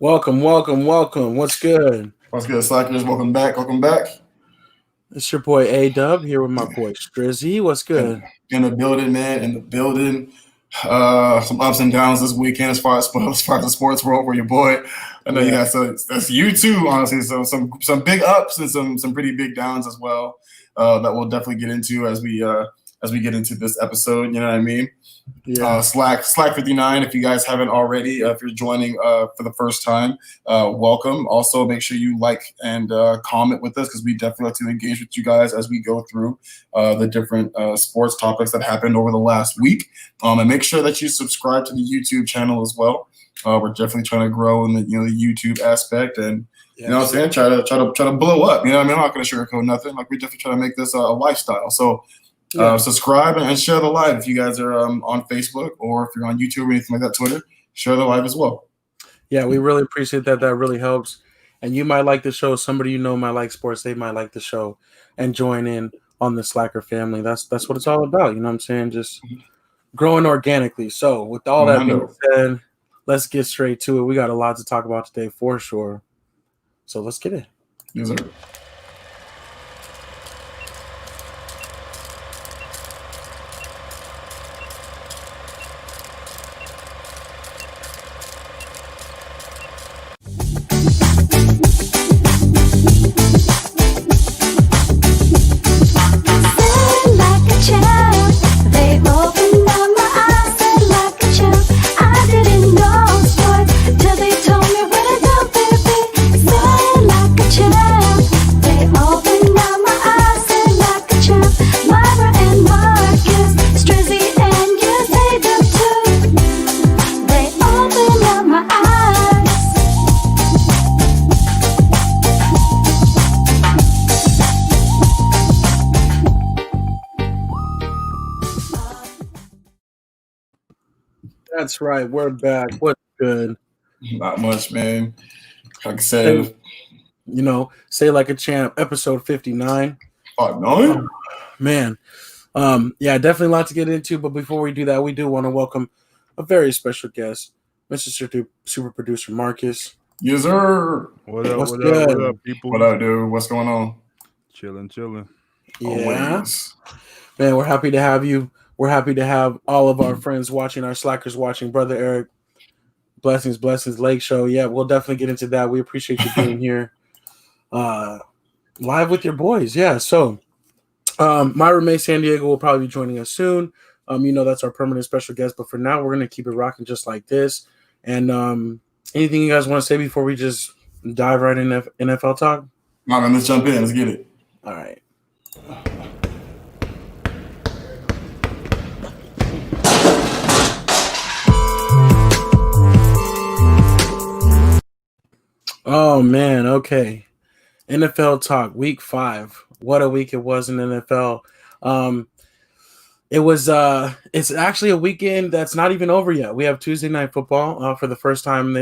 Welcome. What's good? What's good, Slackers? Welcome back. Welcome back. It's your boy A-Dub here with my boy Strizzy. What's good? In the building, man. In the building. Some ups and downs this weekend as far as the sports world for your boy. I know you had that's you too, honestly. So some big ups and some pretty big downs as well. That we'll definitely get into as we get into this episode. You know what I mean? Yeah. Slac 59. If you guys haven't already, if you're joining for the first time, welcome. Also, make sure you like and comment with us because we definitely like to engage with you guys as we go through the different sports topics that happened over the last week. And make sure that you subscribe to the YouTube channel as well. We're definitely trying to grow in the the YouTube aspect and. You know what I'm saying? Try to blow up. You know what I mean? I'm not going to sugarcoat nothing. Like we definitely try to make this a lifestyle. So subscribe and share the live if you guys are on Facebook or if you're on YouTube or anything like that, Twitter. Share the live as well. Yeah, we really appreciate that. That really helps. And you might like the show. Somebody you know might like sports. They might like the show and join in on the Slacker family. That's what it's all about. You know what I'm saying? Just growing organically. So with all that being said, let's get straight to it. We got a lot to talk about today for sure. So let's get it. Yes, sir. That's right. We're back. What's good? Not much, man. Like I said, say like a champ. Episode 59. 59? Man, yeah, definitely a lot to get into. But before we do that, we do want to welcome a very special guest, Mr. Super Producer Marcus. Yes, sir. What up, people? What up, dude? What's going on? Chilling. Yeah, Always. Man, we're happy to have you. We're happy to have all of our friends watching, our Slackers watching. Brother Eric, blessings, Lake Show. Yeah, we'll definitely get into that. We appreciate you being here live with your boys. Yeah, so Myra May San Diego will probably be joining us soon. That's our permanent special guest. But for now, we're going to keep it rocking just like this. And anything you guys want to say before we just dive right into NFL talk? Nah, man, let's jump in. Let's get it. All right. Oh man, okay. NFL talk, week 5. What a week it was in NFL. It's actually a weekend that's not even over yet. We have Tuesday Night Football for the first time,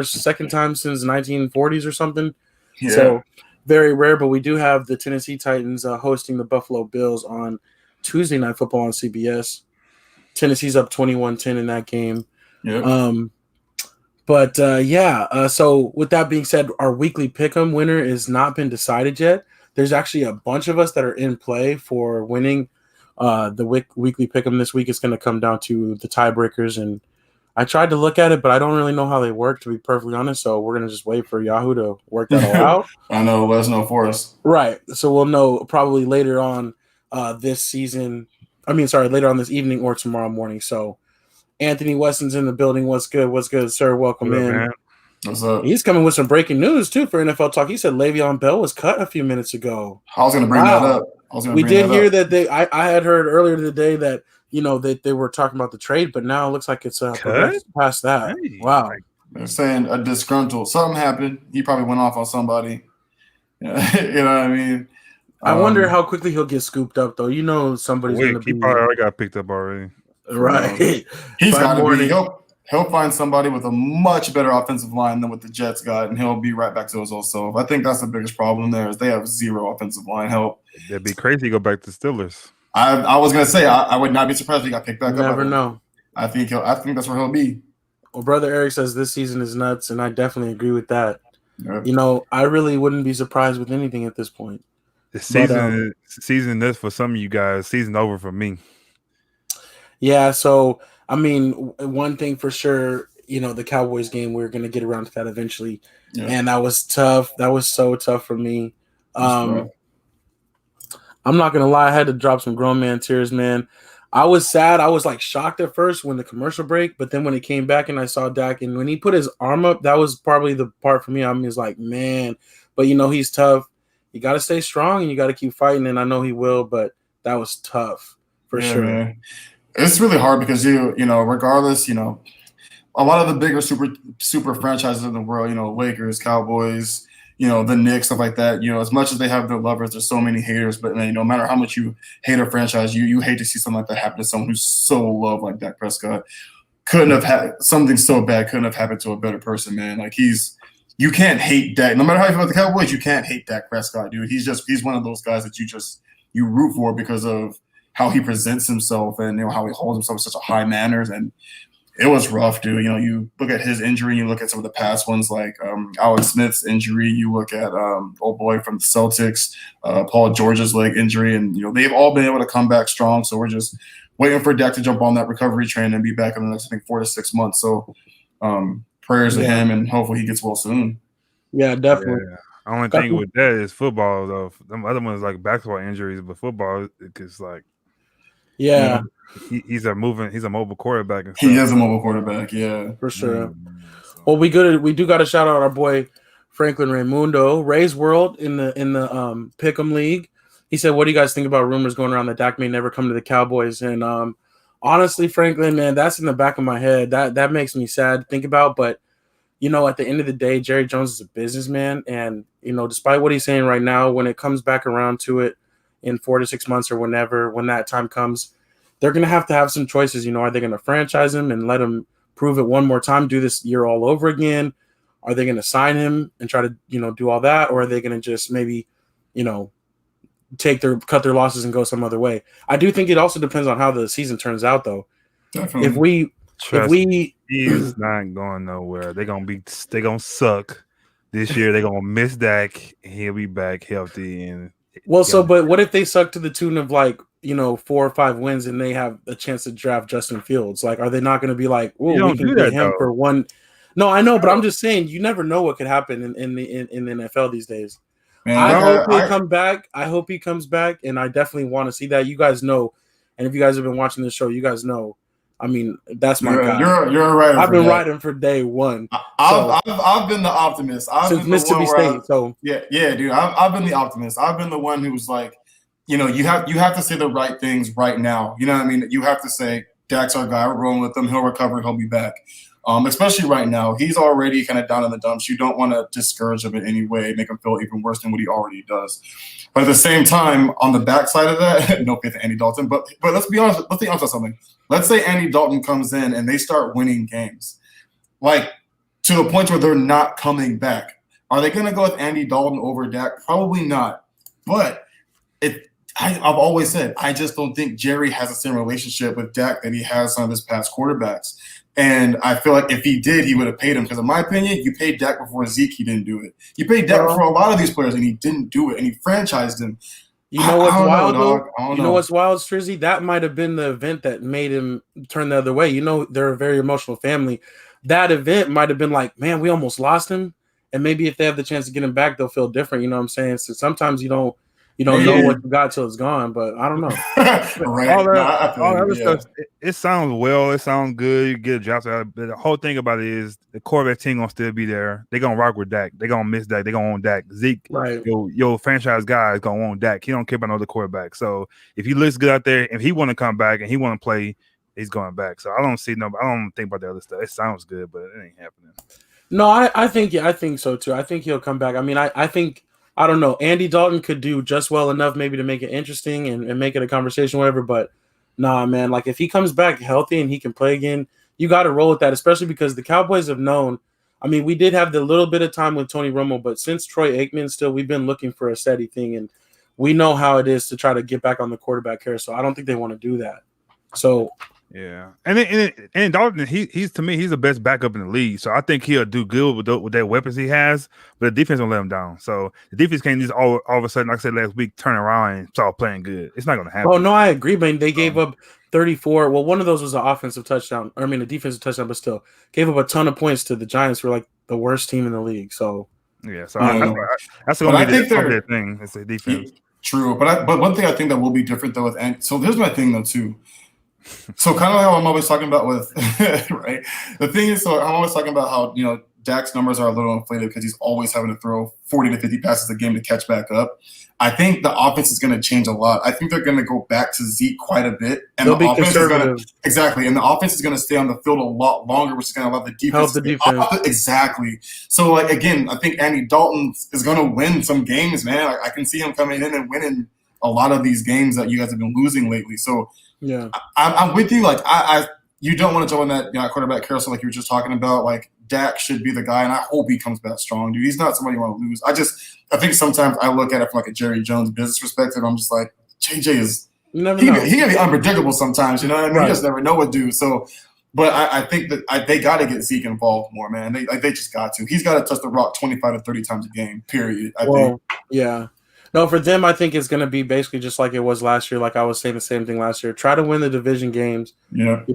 second time since 1940s or something. Yeah. So very rare, but we do have the Tennessee Titans hosting the Buffalo Bills on Tuesday Night Football on CBS. Tennessee's up 21-10 in that game. Yeah. So with that being said, our weekly pick'em winner has not been decided yet. There's actually a bunch of us that are in play for winning the weekly pick'em this week. It's going to come down to the tiebreakers, and I tried to look at it, but I don't really know how they work, to be perfectly honest. So we're going to just wait for Yahoo to work that all out. I know. Let us know for us. Right. So we'll know probably later on later on this evening or tomorrow morning. So Anthony Weston's in the building. What's good, sir? Welcome in. Man. What's up? He's coming with some breaking news too for NFL talk. He said Le'Veon Bell was cut a few minutes ago. I was going to bring that up. We did hear that I had heard earlier today that they were talking about the trade, but now it looks like it's past that. Hey. Wow. They're saying a disgruntled. Something happened. He probably went off on somebody. You know what I mean? I wonder how quickly he'll get scooped up, though. Somebody's going to be. He probably already got picked up already. Right. He's got to be. He'll find somebody with a much better offensive line than what the Jets got, and he'll be right back to his old self. I think that's the biggest problem there is they have zero offensive line help. It'd be crazy to go back to Steelers. I was gonna say I would not be surprised if he got picked back up. Never know. I think that's where he'll be. Well, brother Eric says this season is nuts, and I definitely agree with that. Yep. You know, I really wouldn't be surprised with anything at this point. The season is for some of you guys. Season over for me. Yeah, so I mean, one thing for sure, you know, the Cowboys game, we're going to get around to that eventually. Yeah. And that was tough. That was so tough for me. I'm not going to lie. I had to drop some grown man tears, man. I was sad. I was like shocked at first when the commercial break, but then when it came back and I saw Dak and when he put his arm up, that was probably the part for me. I was like, man, but you know, he's tough. You got to stay strong and you got to keep fighting. And I know he will, but that was tough for sure. Man. It's really hard because you know, regardless, you know, a lot of the bigger super franchises in the world, you know, Lakers, Cowboys, you know, the Knicks, stuff like that. You know, as much as they have their lovers, there's so many haters. But man, no matter how much you hate a franchise, you hate to see something like that happen to someone who's so loved like Dak Prescott. Couldn't have had something so bad. Couldn't have happened to a better person, man. Like you can't hate Dak. No matter how you feel about the Cowboys, you can't hate Dak Prescott, dude. He's one of those guys that you root for because of how he presents himself and, you know, how he holds himself with such a high manners. And it was rough, dude. You know, you look at his injury, you look at some of the past ones like Alex Smith's injury, you look at old boy from the Celtics, Paul George's leg injury, and, you know, they've all been able to come back strong. So we're just waiting for Dak to jump on that recovery train and be back in the next, I think, 4 to 6 months. So prayers to him, and hopefully he gets well soon. Yeah, definitely. Yeah. Only thing with that is football, though. Them other ones like basketball injuries, but football, it's like, yeah, he's a mobile quarterback. And he is a mobile quarterback, yeah, for sure. Well, we do got to shout out our boy Franklin Raimundo, Ray's World in the Pick'em League. He said, "What do you guys think about rumors going around that Dak may never come to the Cowboys?" And honestly, Franklin, man, that's in the back of my head. That makes me sad to think about. But you know, at the end of the day, Jerry Jones is a businessman, and you know, despite what he's saying right now, when it comes back around to it in 4 to 6 months or when that time comes, they're going to have some choices. You know, are they going to franchise him and let him prove it one more time, do this year all over again? Are they going to sign him and try to, you know, do all that? Or are they going to just maybe, you know, cut their losses and go some other way? I do think it also depends on how the season turns out, though. Definitely. If we he's not going nowhere. They're gonna suck this year. They're gonna miss Dak. He'll be back healthy and but what if they suck to the tune of like, you know, 4 or 5 wins and they have a chance to draft Justin Fields? Like, are they not going to be like, "Oh, we can get him for one"? No, I know, but I'm just saying, you never know what could happen in the NFL these days. Man, I hope he comes back. I hope he comes back, and I definitely want to see that. You guys know, and if you guys have been watching this show, you guys know. I mean, that's my guy. You're right. I've been riding for day one. I've been the optimist. Since Mississippi State. So yeah, dude. I've been the optimist. I've been the one who was like, you know, you have to say the right things right now. You know what I mean? You have to say, Dak's our guy. We're rolling with him. He'll recover. He'll be back. Especially right now, he's already kind of down in the dumps. You don't want to discourage him in any way, make him feel even worse than what he already does. But at the same time, on the backside of that, no faith to Andy Dalton. But let's be honest. Let's be honest about something. Let's say Andy Dalton comes in and they start winning games, like to the point where they're not coming back. Are they going to go with Andy Dalton over Dak? Probably not. But I've always said I just don't think Jerry has the same relationship with Dak that he has some of his past quarterbacks. And I feel like if he did, he would have paid him. Because in my opinion, you paid Dak before Zeke, he didn't do it. You paid Dak for a lot of these players, and he didn't do it. And he franchised him. You know what's wild, though? You know what's wild, Strizzy? That might have been the event that made him turn the other way. You know, they're a very emotional family. That event might have been like, man, we almost lost him. And maybe if they have the chance to get him back, they'll feel different. You know what I'm saying? So sometimes you don't know what you got till it's gone, but I don't know. Right. All that other stuff, it sounds well. It sounds good. You get a job. But the whole thing about it is the quarterback team gonna still be there. They're gonna rock with Dak. They're gonna miss Dak. They're gonna own Dak. Zeke, right. Your franchise guy is gonna own Dak. He don't care about another quarterback. So if he looks good out there, if he want to come back and he want to play, he's going back. So I don't think about the other stuff. It sounds good, but it ain't happening. No, I think so too. I think he'll come back. I mean, I think. I don't know. Andy Dalton could do just well enough maybe to make it interesting and make it a conversation, whatever. But nah, man, like if he comes back healthy and he can play again, you got to roll with that, especially because the Cowboys have known. I mean, we did have the little bit of time with Tony Romo, but since Troy Aikman still, we've been looking for a steady thing. And we know how it is to try to get back on the quarterback here. So I don't think they want to do that. So Yeah, and Dalton, he's to me, he's the best backup in the league. So I think he'll do good with that weapons he has, but the defense will let him down. So the defense can't just all of a sudden, like I said last week, turn around and start playing good. It's not going to happen. Oh no, I agree, man. They gave up 34. Well, one of those was an offensive touchdown. I mean, a defensive touchdown, but still gave up a ton of points to the Giants, who are like the worst team in the league. So yeah, so that's going to be their thing. It's the defense. True, but one thing I think that will be different though so here's my thing though too. So kind of like how I'm always talking about with right. The thing is, so I'm always talking about how Dak's numbers are a little inflated because he's always having to throw 40 to 50 passes a game to catch back up. I think the offense is going to change a lot. I think they're going to go back to Zeke quite a bit, and they'll the offense is going to and the offense is going to stay on the field a lot longer, which is going to allow the defense help the defense. Exactly. So like again, I think Andy Dalton is going to win some games, man. I can see him coming in and winning a lot of these games that you guys have been losing lately. So yeah, I'm with you. Like you don't want to jump on that quarterback carousel like you were just talking about. Like Dak should be the guy, and I hope he comes back strong, dude. He's not somebody you want to lose. I think sometimes I look at it from like a Jerry Jones business perspective. I'm just like, JJ is he can be unpredictable sometimes. You know what I mean? Right. You just never know what to do. So, but I think that they got to get Zeke involved more, man. They just got to. He's got to touch the rock 25 to 30 times a game. Period. I think. Yeah. No, for them, I think it's going to be basically just like it was last year. Like I was saying the same thing last year. Try to win the division games. Yeah.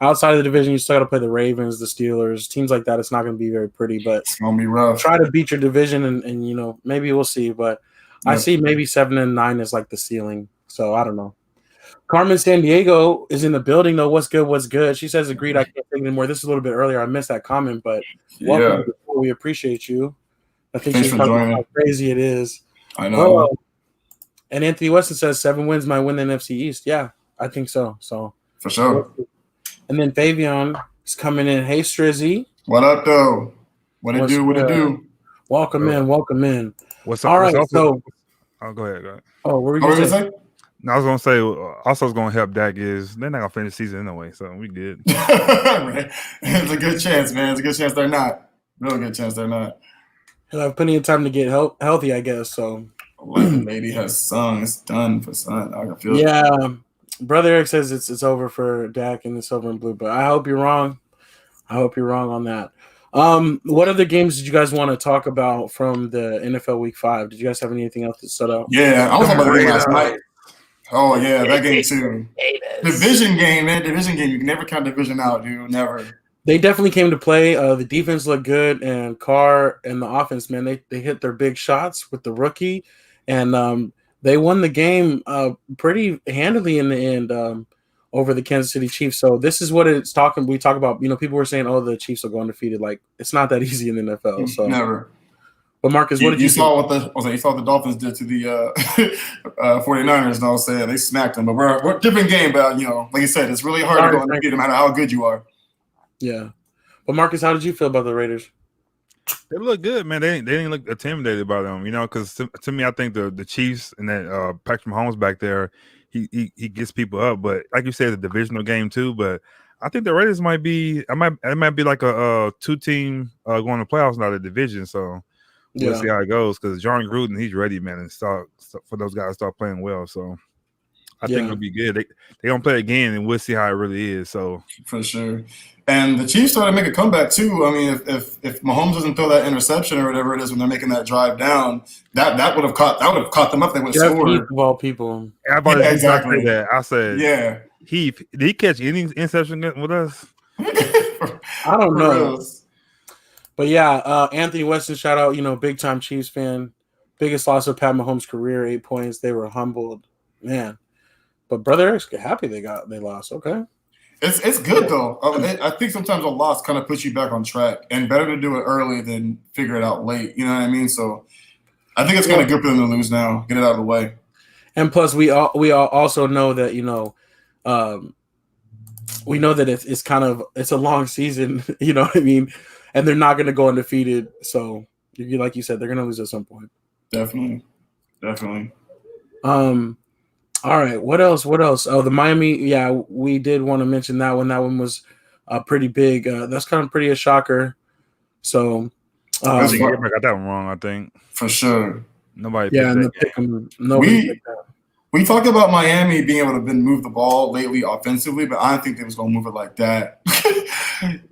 Outside of the division, you still got to play the Ravens, the Steelers, teams like that. It's not going to be very pretty, but it's going to be rough. Try to beat your division, and maybe we'll see. But I see maybe 7-9 is like the ceiling. So I don't know. Carmen San Diego is in the building, though. What's good? What's good? She says, agreed. I can't think anymore. This is a little bit earlier. I missed that comment, but welcome. We appreciate you. I think she's talking about how crazy it is. I know. And Anthony Weston says 7 wins might win the NFC East. Yeah, I think so. So for sure. And then Fabian is coming in. Hey, Strizzy. What up, though? What it do? What it do? Welcome in. Welcome in. What's up? All right. So, go ahead. Oh, what were you going to say? No, I was gonna say also it's gonna help Dak is they're not gonna finish the season anyway, so we good. Right. It's a good chance, man. It's a good chance they're not. Real good chance they're not. He'll have plenty of time to get healthy, I guess. So like the lady has sung, it's done for Son. I can feel it. Yeah. Brother Eric says it's over for Dak and it's over in blue, but I hope you're wrong. I hope you're wrong on that. What other games did you guys want to talk about from the NFL Week 5? Did you guys have anything else that stood out? Yeah, I was talking about the game last night. Oh, yeah, that game too. Division game, man. Division game. You can never count division out, dude. Never. They definitely came to play. The defense looked good, and Carr and the offense, man, they hit their big shots with the rookie, and they won the game pretty handily in the end over the Kansas City Chiefs. So this is what it's talking. We talk about, people were saying, oh, the Chiefs are going undefeated. Like, it's not that easy in the NFL. So never. But Marcus, what did you saw you saw what the Dolphins did to the 49ers, and I was saying they smacked them. But we're a different game. But like you said, it's really hard to go undefeated no matter how good you are. Yeah. But Marcus, how did you feel about the Raiders? They look good, man. They didn't look intimidated by them, because to me, I think the Chiefs and that Patrick Mahomes back there, he gets people up. But like you said, it's a divisional game too. But I think the Raiders might be like a 2-team going to playoffs, not a division. So we'll see how it goes, because John Gruden, he's ready, man, and start for those guys to start playing well. So I think it'll be good. They gonna play again, and we'll see how it really is. So for sure. And the Chiefs started to make a comeback too. I mean, if Mahomes doesn't throw that interception or whatever it is when they're making that drive down, that would have caught them up. They would have scored. Of all people, exactly. That I said, yeah. Did he catch any interception with us? I don't know. But yeah, Anthony Weston, shout out, big time Chiefs fan. Biggest loss of Pat Mahomes' career, 8 points. They were humbled, man. But Brother Eric's happy they lost. Okay. It's good though. I think sometimes a loss kind of puts you back on track, and better to do it early than figure it out late. You know what I mean? So I think it's kind of good for them to lose now, get it out of the way. And plus, we all also know that we know that it's a long season. You know what I mean? And they're not going to go undefeated. So like you said, they're going to lose at some point. Definitely. All right. What else? Oh, the Miami. Yeah, we did want to mention that one. That one was pretty big. That's kind of pretty a shocker. So I got that one wrong, I think. For sure. Nobody. Yeah, and nobody picked that. We talked about Miami being able to move the ball lately offensively, but I don't think they was going to move it like that.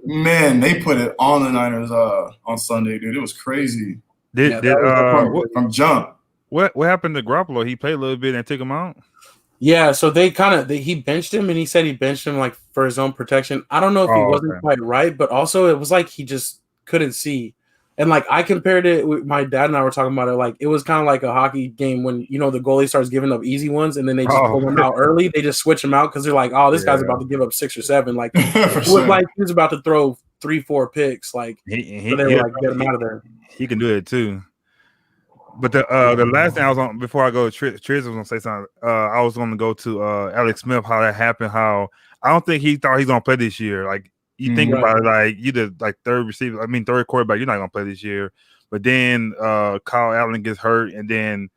Man, they put it on the Niners on Sunday, dude. It was crazy. From jump. What happened to Garoppolo? He played a little bit and took him out? Yeah, so he benched him, and he said he benched him like for his own protection. I don't know if he wasn't quite right, but also it was like he just couldn't see. And like I compared it with my dad and I were talking about it, like it was kind of like a hockey game when the goalie starts giving up easy ones and then they just pull them out early. They just switch them out because they're like, oh, this guy's about to give up 6 or 7. Like it was like he was about to throw 3-4 picks. Like so they were like get him out of there. He can do it too. But the last thing I was on before I go to Triz was gonna say something. I was gonna go to Alex Smith, how that happened, how I don't think he thought he's gonna play this year. Like you think about it, like you did like third quarterback, you're not gonna play this year. But then Kyle Allen gets hurt, and then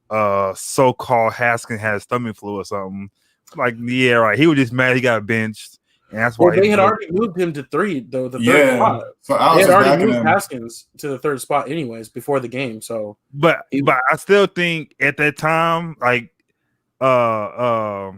so-called Haskins had stomach flu or something. Like, yeah, right. He was just mad he got benched. And that's why they had already moved him to 3, though. The third spot. So they had already moved Haskins to the 3rd spot, anyways, before the game. So, but I still think at that time, like, what's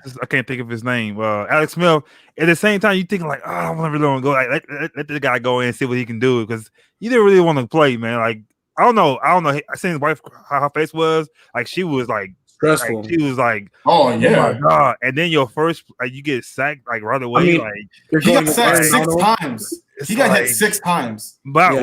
this? I can't think of his name. Alex Smith. At the same time, you thinking like, I really want to go. Like, let the guy go in and see what he can do because he didn't really want to play, man. Like, I don't know. I seen his wife, how her face was. Like, she was like. Stressful. Like, she was like, "Oh yeah, my God!" And then your first, you get sacked like right away. I mean, he got sacked 6 times. He got hit 6 times. But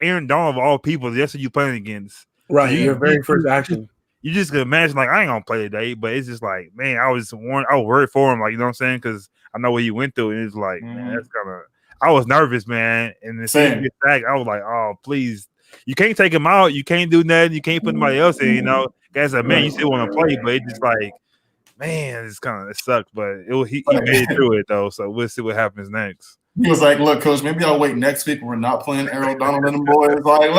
Aaron Donald of all people, that's who you playing against. Right, your very first action. You just can imagine, like, I ain't gonna play today, but it's just like, man, I was worried for him, like, you know what I'm saying? Because I know what he went through, and it's like, man, that's kind of. I was nervous, man, and the same get sacked, I was like, oh, please, you can't take him out, you can't do nothing, you can't put anybody else in, you know. Guys like, man, you still want to play, but it's just like, man, it sucked, but he made it through it though. So we'll see what happens next. He was like, "Look, coach, maybe I'll wait next week. We're not playing Aaron Donald and the boys. Like,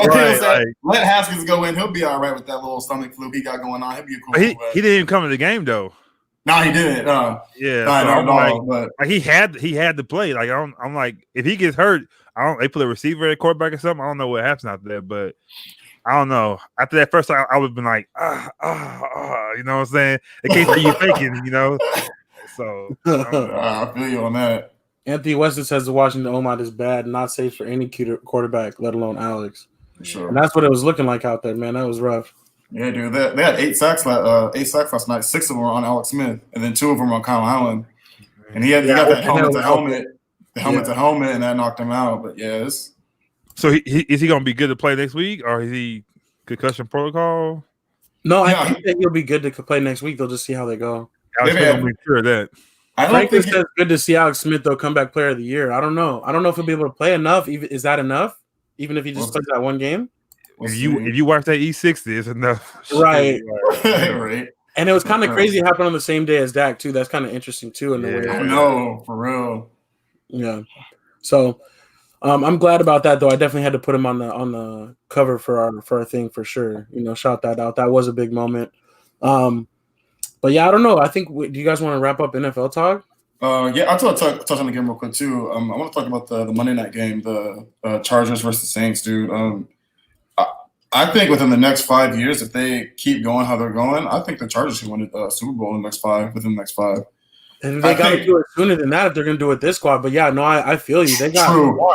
let Haskins go in. He'll be all right with that little stomach flu he got going on. He'll be cool." But he didn't even come to the game though. No, he didn't. Like he had to play. Like I'm like, if he gets hurt, they put a receiver at quarterback or something. I don't know what happens after that, but. I don't know. After that first time, I would have been like, you know what I'm saying? In case you faking, you know. So I feel you on that. Anthony Weston says the Washington O-line is bad, not safe for any quarterback, let alone Alex. Sure. And that's what it was looking like out there, man. That was rough. Yeah, dude. They had 8 sacks last night. 6 of them were on Alex Smith, and then 2 of them were on Kyle Allen. And he got that helmet to helmet, and that knocked him out. But yeah, So is he going to be good to play next week, or is he concussion protocol? No, I think that he'll be good to play next week. They'll just see how they go. Alex Smith will be sure of that. Franklin says good to see Alex Smith, though, comeback player of the year. I don't know. I don't know if he'll be able to play enough. Is that enough? Even if he just plays that one game? If you watch that E60, it's enough. Right. Right. And it was kind of crazy. It happened on the same day as Dak, too. That's kind of interesting, too. In the way. I know, for real. Yeah. So – I'm glad about that, though. I definitely had to put him on the cover for our thing for sure. Shout that out. That was a big moment. But yeah, I don't know. I think. Do you guys want to wrap up NFL talk? Yeah, I'll touch on the game real quick too. I want to talk about the Monday night game, the Chargers versus Saints, dude. I think within the next 5 years, if they keep going how they're going, I think the Chargers should win the Super Bowl within the next 5. And they got to do it sooner than that if they're going to do it this squad. But yeah, no, I feel you. They got true.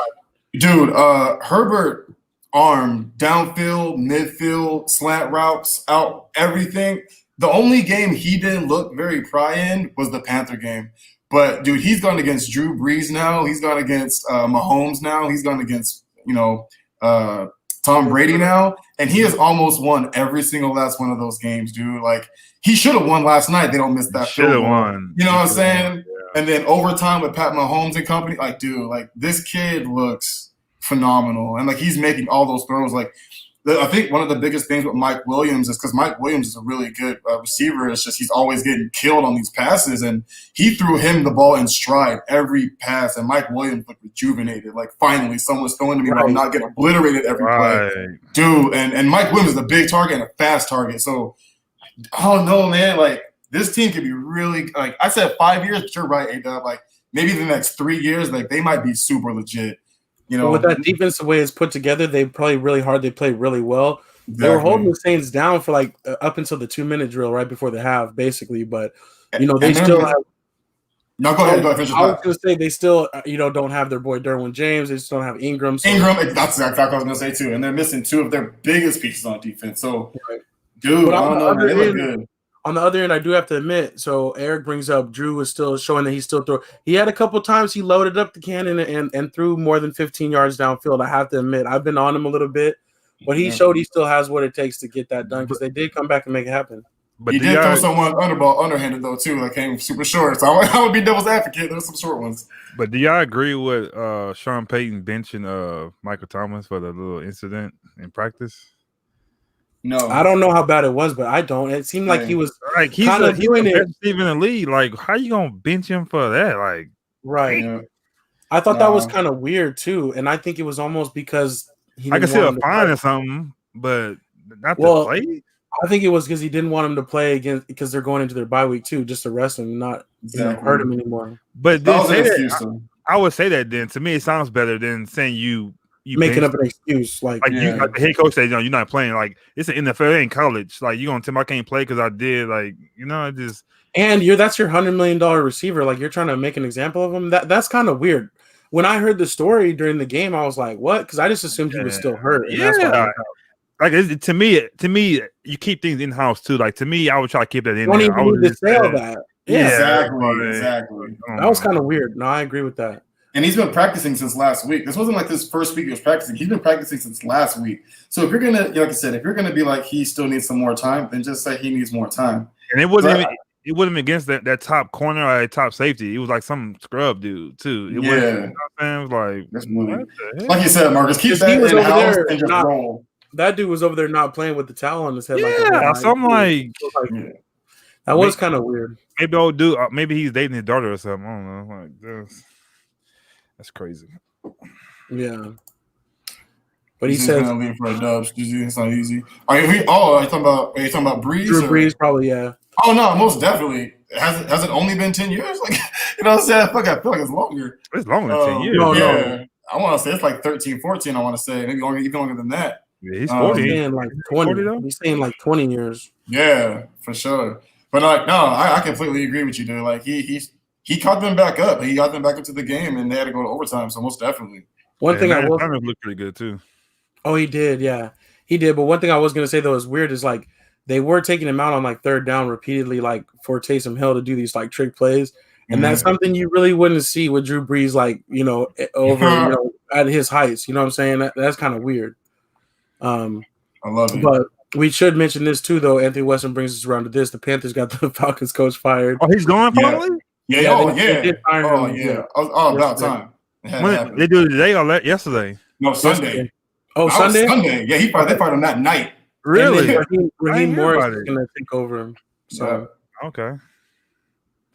Dude, Herbert arm, downfield, midfield, slant routes, out, everything. The only game he didn't look very pry in was the Panther game. But, dude, he's gone against Drew Brees now. He's gone against Mahomes now. He's gone against, Tom Brady now. And he has almost won every single last one of those games, dude. Like, he should have won last night. They don't miss that field goal. Won. You know what I'm saying? Yeah. And then overtime with Pat Mahomes and company, like, dude, like, this kid looks phenomenal. And, like, he's making all those throws. Like, I think one of the biggest things with Mike Williams is because Mike Williams is a really good receiver. It's just he's always getting killed on these passes. And he threw him the ball in stride every pass. And Mike Williams looked rejuvenated. Like, finally, someone's throwing to me while I'm not getting obliterated every play. Dude, and Mike Williams is a big target and a fast target. So, I don't know, man. Like, this team could be really – like, I said 5 years, but you're right, A-Dub. Like, maybe the next 3 years, like, they might be super legit. With that defense, the way it's put together, they play really hard. They play really well. They were holding the Saints down for like up until the 2-minute drill right before the half, basically. But they still have. No, go ahead. I was going to say they still, don't have their boy Derwin James. They just don't have Ingram. So. That's exactly what I was going to say too. And they're missing two of their biggest pieces on defense. So, dude, I don't know, man. They look good. On the other end, I do have to admit. So Eric brings up Drew was still showing that he still throw. He had a couple times he loaded up the cannon and threw more than 15 yards downfield. I have to admit, I've been on him a little bit, but he showed he still has what it takes to get that done because they did come back and make it happen. But he did throw someone underhanded though too. That came super short. So I would be devil's advocate. There's some short ones. But do y'all agree with Sean Payton benching Michael Thomas for the little incident in practice? No, I don't know how bad it was, but I don't. It seemed like he was like he's the best receiver in the league. Like, how you gonna bench him for that? Like, right? Yeah. I thought that was kind of weird too, and I think it was almost because I could see a fine or something, but not to play. I think it was because he didn't want him to play again because they're going into their bye week too, just to rest him, not hurt him anymore. But I would say that then. To me, it sounds better than saying you making up an excuse. Like the head coach said, you're not playing. Like, it's an NFL, it ain't college. Like, you're gonna tell me I can't play because I did. Like, it just. And that's your $100 million receiver. Like, you're trying to make an example of him. That's kind of weird. When I heard the story during the game, I was like, "What?" Because I just assumed he was still hurt. And that's why to me, you keep things in house too. Like, to me, I would try to keep that in. Don't even need to say all that. Yeah, exactly. That was kind of weird. No, I agree with that. And he's been practicing since last week. This wasn't like this first week he was practicing. He's been practicing since last week. So if you're gonna, like I said, if you're gonna be like he still needs some more time, then just say he needs more time. And it wasn't against that top corner or top safety. It was like some scrub dude too. It wasn't, it was like that's like you said, Marcus, keep that in house and just roll. That dude was over there not playing with the towel on his head. So I'm like, that was kind of weird. Maybe old dude, maybe he's dating his daughter or something. I don't know. Like that's crazy. Yeah. But he said gonna leave for a dub. It's not easy. Are you talking about Breeze? Drew Brees, probably, yeah. Oh no, most definitely. Has it only been 10 years? Like, what I'm saying? I feel like it's longer. It's longer than 10 years. No. I want to say it's like 13, 14. I want to say maybe even longer than that. Yeah, he's 40. He's saying like 20. He's saying like 20 years. Yeah, for sure. But like, no, I completely agree with you, dude. Like he caught them back up. He got them back into the game, and they had to go to overtime. So most definitely. One thing I will looked pretty good too. Oh, he did, yeah, he did. But one thing I was gonna say though is weird is like they were taking him out on like third down repeatedly, like for Taysom Hill to do these like trick plays, and that's something you really wouldn't see with Drew Brees, like over at his heights. You know what I'm saying? That's kind of weird. I love it. But we should mention this too, though. Anthony Weston brings us around to this. The Panthers got the Falcons coach fired. Oh, he's gone finally? They did fire him. About time. When they do it today or yesterday? No, Sunday. Oh, Sunday? Sunday. Yeah, they fired him that night. Really? Raheem Morris is going to take over him. So okay.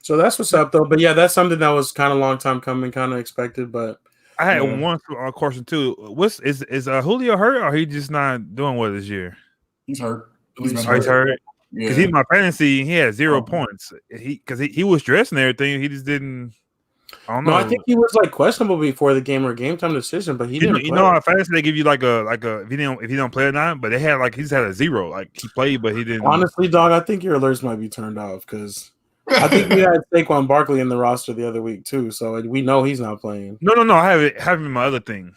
So that's what's up, though. But yeah, that's something that was kind of long time coming, kind of expected. But I had one question too. Is Julio hurt or he just not doing well this year? He's hurt. He's hurt. Because he's my fantasy, he had 0 points. He was dressed and everything. He just didn't. I don't know. No, I think he was like questionable before the game or game time decision, but he didn't. You know how fantasy they give you like a if he don't play or not, but they had like he just had a 0. Like he played, but he didn't. Honestly, dog, I think your alerts might be turned off because I think we had Saquon Barkley in the roster the other week too, so we know he's not playing. No. I have him in my other thing.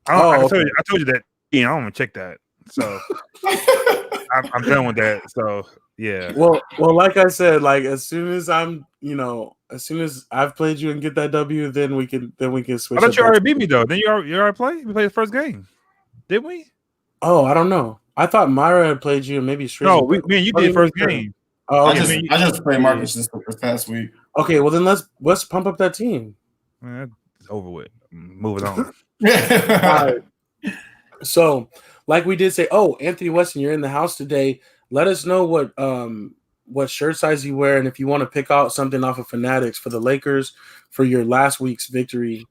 I told you that. Yeah, I don't want to check that. So I'm done with that. So yeah. Well, like I said, like as soon as I've played you and get that W, then we can switch. I thought you already beat me though. Then you already played. We played the first game, didn't we? Oh, I don't know. I thought Myra had played you and maybe Street. No, me and you did first game. Oh, okay. I just played Marcus this past week. Okay, well then let's pump up that team. Man, it's over with. Moving on. All right. So, like we did say, Anthony Weston, you're in the house today. Let us know what shirt size you wear, and if you want to pick out something off of Fanatics for the Lakers for your last week's victory,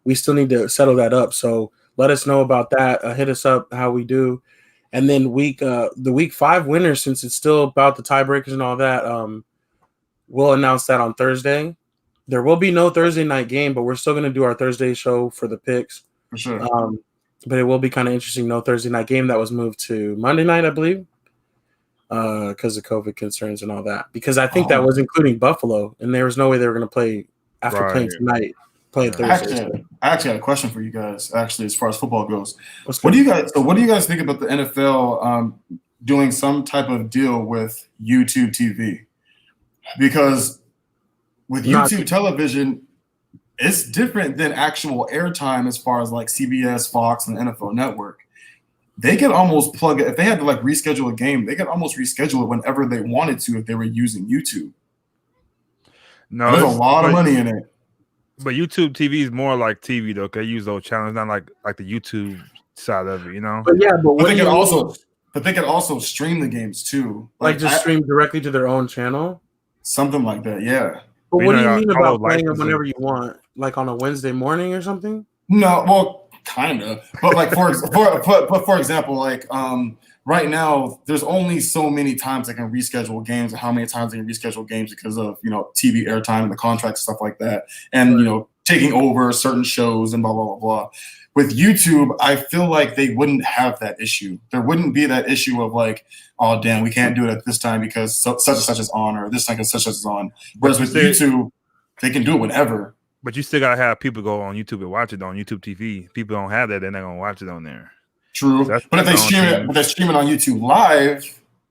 we still need to settle that up. So let us know about that. Hit us up how we do, and then the week 5 winners, since it's still about the tiebreakers and all that, we'll announce that on Thursday. There will be no Thursday night game, but we're still going to do our Thursday show for the picks. For sure. But it will be kind of interesting. No Thursday night game that was moved to Monday night, I believe, because of COVID concerns and all that. Because I think that was including Buffalo, and there was no way they were going to play after playing tonight, playing Thursday. I actually had a question for you guys. Actually, as far as football goes, what do you guys think about the NFL doing some type of deal with YouTube TV? Because with YouTube television, it's different than actual airtime as far as like CBS, Fox, and the NFL Network. They could almost plug it if they had to like reschedule a game. They could almost reschedule it whenever they wanted to if they were using YouTube. No, there's a lot of money in it. But YouTube TV is more like TV though. They use those channels, not like the YouTube side of it, you know. But yeah, but they could also stream the games too, like just stream directly to their own channel, something like that. Yeah. But what do you mean about playing them whenever you want, like on a Wednesday morning or something? No, well, kind of. But like for example, like right now, there's only so many times they can reschedule games, and how many times they can reschedule games because of TV airtime and the contracts, stuff like that, and taking over certain shows and blah blah blah blah. With YouTube, I feel like they wouldn't have that issue. There wouldn't be that issue of like, oh damn, we can't do it at this time because such and such is on, or this time because such and such is on. Whereas with YouTube, they can do it whenever. But you still gotta have people go on YouTube and watch it on YouTube TV. People don't have that; they're not gonna watch it on there. True, but if they stream it on YouTube live,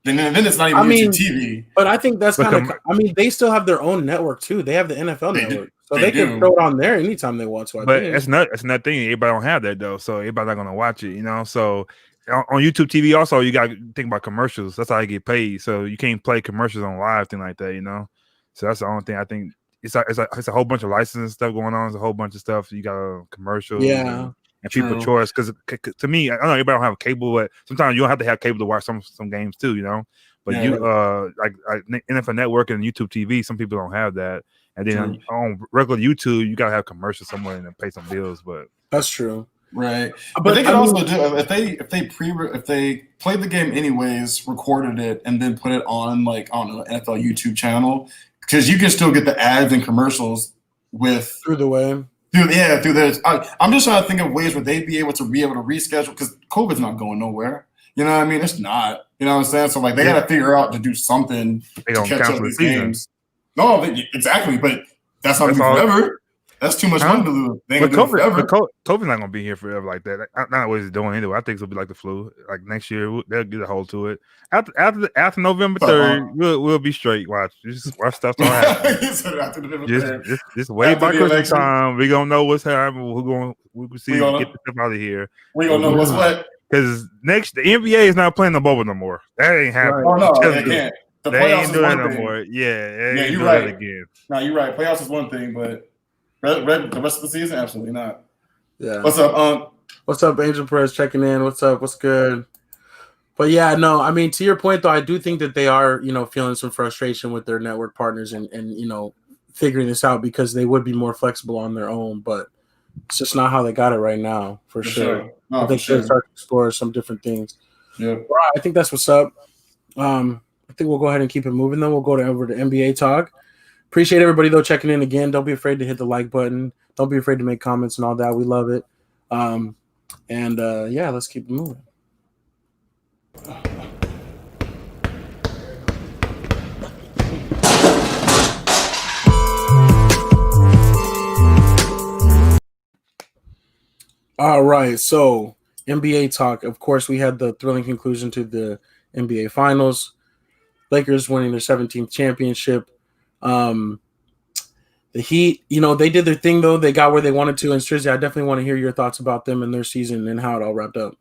then it's not even YouTube TV. But I think that's kind of. I mean, they still have their own network too. They have the NFL network, so they can throw it on there anytime they want to. But it's not thing. Everybody don't have that though, so everybody's not gonna watch it. So on YouTube TV, also you got to think about commercials. That's how you get paid. So you can't play commercials on live, thing like that. So that's the only thing I think. It's a whole bunch of licensing stuff going on. It's a whole bunch of stuff. You got a commercial, and people choice. Because to me, I know everybody don't have cable, but sometimes you don't have to have cable to watch some games too. But like NFL Network and YouTube TV, some people don't have that. And then on regular YouTube, you gotta have commercials somewhere and then pay some bills. But that's true, right? But they can also do if they played the game anyways, recorded it, and then put it on like on an NFL YouTube channel. Because you can still get the ads and commercials through this. I'm just trying to think of ways where they'd be able to reschedule because COVID's not going nowhere. You know what I mean? It's not. You know what I'm saying? So like they got to figure out to do something to catch up these games. No, exactly. But that's not forever. That's too much money to lose. But COVID's not gonna be here forever like that. Not what it's doing anyway. I think it'll be like the flu. Like next year, they'll get a hold to it. After November 3rd, we'll be straight. Watch stuff don't happen. just wait by Christmas time. We gonna know what's happening. We can see get the stuff out of here. We gonna know what's what. Because the NBA is not playing the bubble no more. That ain't happening. Oh no, they can't. The they ain't doing it no more. Yeah, you're right. Again. No, you're right. Playoffs is one thing, but the rest of the season, absolutely not. Yeah. What's up, What's up, Angel Perez checking in? What's up? What's good? But yeah, no, I mean, to your point though, I do think that they are, feeling some frustration with their network partners and figuring this out because they would be more flexible on their own, but it's just not how they got it right now, for sure. No, they should start to explore some different things. Yeah. All right, I think that's what's up. I think we'll go ahead and keep it moving. Then we'll go over to NBA talk. Appreciate everybody though checking in again. Don't be afraid to hit the like button. Don't be afraid to make comments and all that. We love it. Let's keep it moving. All right, so NBA talk. Of course, we had the thrilling conclusion to the NBA Finals. Lakers winning their 17th championship. The Heat, they did their thing, though. They got where they wanted to. And Strizzy, I definitely want to hear your thoughts about them and their season and how it all wrapped up.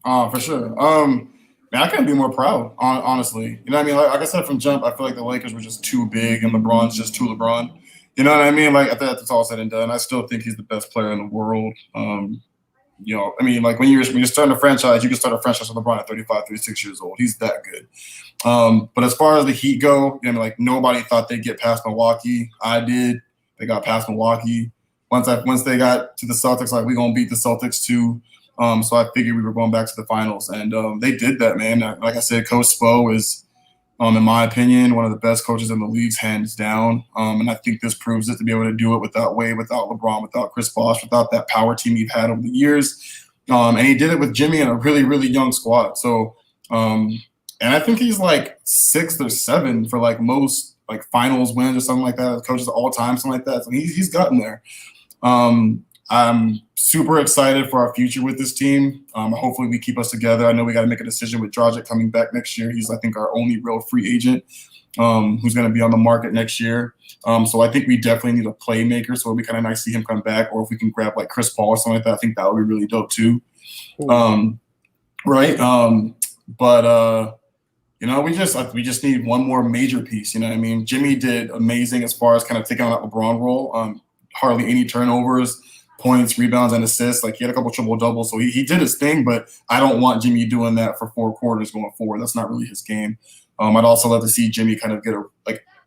Oh, for sure. Man, I couldn't be more proud, honestly. You know what I mean? Like I said from jump, I feel like the Lakers were just too big and LeBron's just too LeBron. You know what I mean? Like after that's all said and done, I still think he's the best player in the world. Like when you're starting a franchise, you can start a franchise with LeBron at 35, 36 years old. He's that good. But as far as the Heat go, nobody thought they'd get past Milwaukee. I did. They got past Milwaukee. Once they got to the Celtics, like we're gonna beat the Celtics too. So I figured we were going back to the finals, and they did that, man. Like I said, Coach Spo is, in my opinion, one of the best coaches in the league, hands down. And I think this proves it to be able to do it without Wade, without LeBron, without Chris Bosh, without that power team you've had over the years. And he did it with Jimmy and a really, really young squad. So, and I think he's like 6th or 7th for like most like finals wins or something like that. Coaches all time, something like that. So he's gotten there. I'm super excited for our future with this team. Hopefully we keep us together. I know we got to make a decision with Dragic coming back next year. He's, I think, our only real free agent who's going to be on the market next year. So I think we definitely need a playmaker. So it'd be kind of nice to see him come back. Or if we can grab like Chris Paul or something like that, I think that would be really dope too. Right. You know, we just need one more major piece. You know what I mean? Jimmy did amazing as far as kind of taking on that LeBron role. Hardly any turnovers, points, rebounds, and assists. Like he had a couple triple doubles, so he did his thing. But I don't want Jimmy doing that for 4 quarters going forward. That's not really his game. I'd also love to see Jimmy kind of get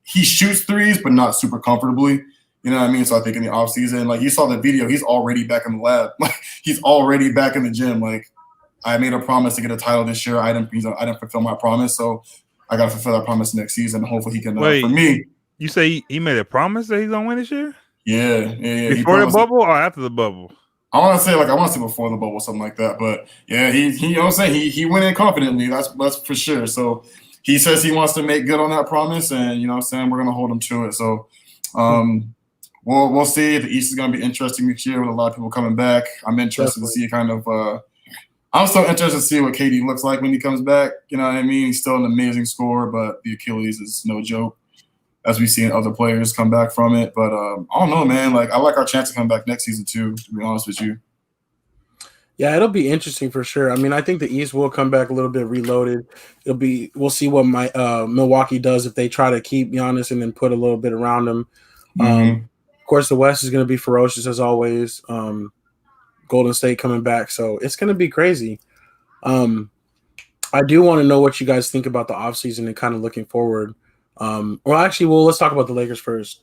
he shoots threes, but not super comfortably. You know what I mean? So I think in the offseason, like you saw the video, he's already back in the lab. Like he's already back in the gym. Like I made a promise to get a title this year. I didn't fulfill my promise, so I got to fulfill that promise next season. Hopefully he can. For me, you say he made a promise that he's gonna win this year? Yeah. Before the bubble or after the bubble? I want to say before the bubble, something like that. But yeah, he you know what I'm saying? He went in confidently. That's for sure. So he says he wants to make good on that promise, and you know what I'm saying, we're gonna hold him to it. So we'll see. The East is gonna be interesting this year with a lot of people coming back. I'm interested to see I'm so interested to see what KD looks like when he comes back. You know what I mean? He's still an amazing scorer, but the Achilles is no joke, as we've seen other players come back from it. But I don't know, man. Like I like our chance to come back next season too, to be honest with you. Yeah, it'll be interesting for sure. I mean, I think the East will come back a little bit reloaded. We'll see what Milwaukee does if they try to keep Giannis and then put a little bit around him. Of course, the West is going to be ferocious as always. Golden State coming back, so it's going to be crazy. I do want to know what you guys think about the offseason and kind of looking forward. Let's talk about the Lakers first.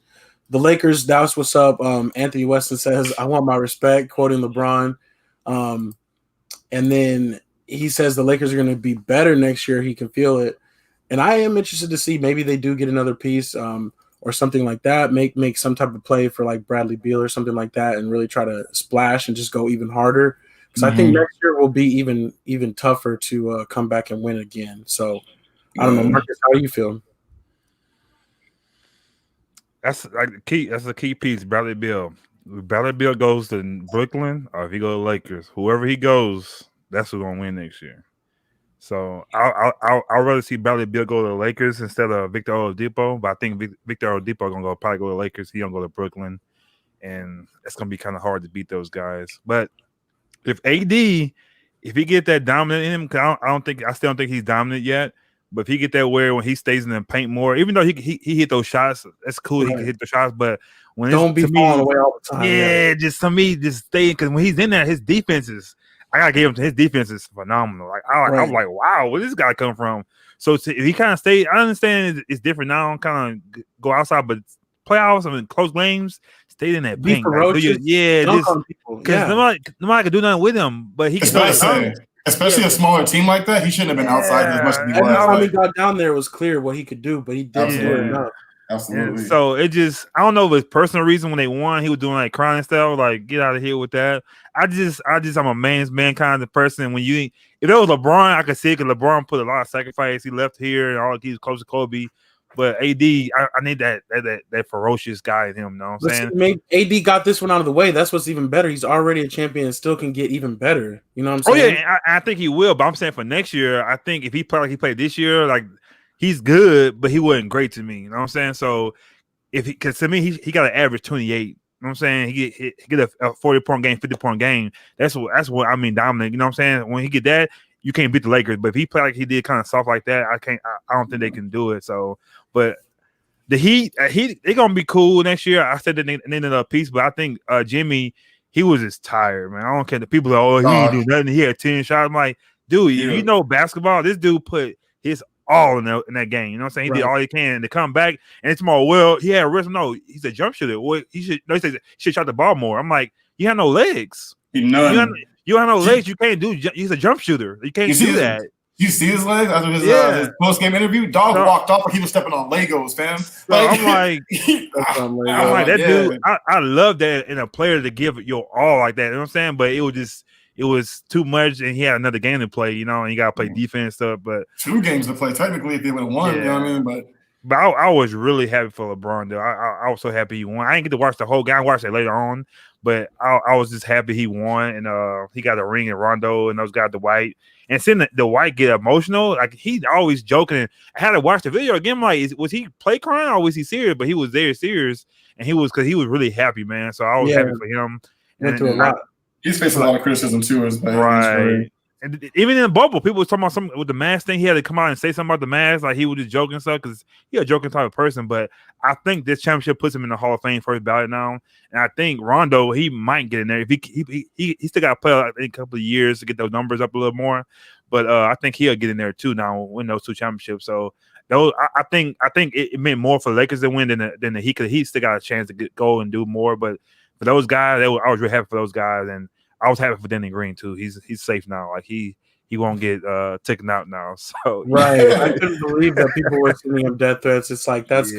The Lakers, that's what's up. Anthony Weston says, I want my respect, quoting LeBron. And then he says the Lakers are going to be better next year. He can feel it. And I am interested to see maybe they do get another piece or something like that, make some type of play for like Bradley Beal or something like that and really try to splash and just go even harder. Because I think next year will be even tougher to come back and win again. So I don't know, Marcus, how do you feel? That's like the key. That's a key piece. Bradley Beal. If Bradley Beal goes to Brooklyn, or if he goes to Lakers, whoever he goes, that's who's gonna win next year. So I'd rather see Bradley Beal go to the Lakers instead of Victor Oladipo. But I think Victor Oladipo gonna probably go to Lakers. He gonna go to Brooklyn, and it's gonna be kind of hard to beat those guys. But if he get that dominant in him, because I still don't think he's dominant yet. But if he get that where when he stays in the paint more, even though he hit those shots, that's cool. Right. He can hit the shots, but when don't be falling away all the time. Yeah, just to me, just stay, because when he's in there, his defenses, I gotta give him to his defense is phenomenal. Like I'm like, wow, where this guy come from? So if he kind of stay, I understand it's different now. Kind of go outside, but playoffs, I mean, close games, stay in that paint. Like, because nobody can do nothing with him, but he can. Especially a smaller team like that, he shouldn't have been outside as much as he was. Every time he got down there, it was clear what he could do, but he didn't do enough. Absolutely. And so it just, I don't know if it's personal reason when they won, he was doing like crying stuff, like get out of here with that. I'm a man's man kind of person. If it was LeBron, I could see it because LeBron put a lot of sacrifice. He left here and all he's close to Kobe. But AD, I need that ferocious guy in him. You know what I'm saying? AD got this one out of the way. That's what's even better. He's already a champion and still can get even better. You know what I'm saying? Oh yeah, I think he will. But I'm saying for next year, I think if he play like he played this year, like he's good, but he wasn't great to me. You know what I'm saying? So because to me, he got an average 28. You know what I'm saying? He get a 40-point game, 50-point game. That's what I mean dominant. You know what I'm saying? When he get that, you can't beat the Lakers. But if he play like he did, kind of soft like that, I don't think they can do it. So. But the Heat, they're gonna be cool next year. I said that they ended up piece, but I think Jimmy, he was just tired, man. I don't care. The people are, he didn't do nothing. He had 10 shots. I'm like, dude, if you know basketball, this dude put his all in that game. You know what I'm saying? He did all he can to come back. And it's more, well, he had a risk. No, he's a jump shooter. Well, he should shot the ball more. I'm like, you have no legs. You have no legs. You can't do. He's a jump shooter. You can't do that. You see his legs after his post-game interview? Dog walked off like he was stepping on Legos, fam. I'm like that dude. I love that in a player to give your all like that. You know what I'm saying? But it was just it was too much, and he had another game to play, and you got to play defense and stuff. But 2 games to play. Technically, if they would have won, you know what I mean? But I was really happy for LeBron, though. I was so happy he won. I didn't get to watch the whole game. I watched it later on, but I was just happy he won, and he got a ring in Rondo, and those guys, Dwight. And seeing the White get emotional, like he's always joking. I had to watch the video again. Like, was he play crying or was he serious? But he was there serious, and he was really happy, man. So I was happy for him. Went through a lot. He's facing a lot of criticism too, right. And even in the bubble, people was talking about something with the mask thing. He had to come out and say something about the mask, like he was just joking stuff because he's a joking type of person. But I think this championship puts him in the Hall of Fame first ballot now, and I think Rondo he might get in there if he still got to play a couple of years to get those numbers up a little more. But I think he'll get in there too now, win those 2 championships. So those I think it meant more for the Lakers to win than the Heat because he still got a chance to go and do more. But for those guys, I was really happy for those guys and. I was happy for Danny Green too. He's safe now. Like he won't get taken out now. So right, I couldn't believe that people were sending him death threats. It's like that's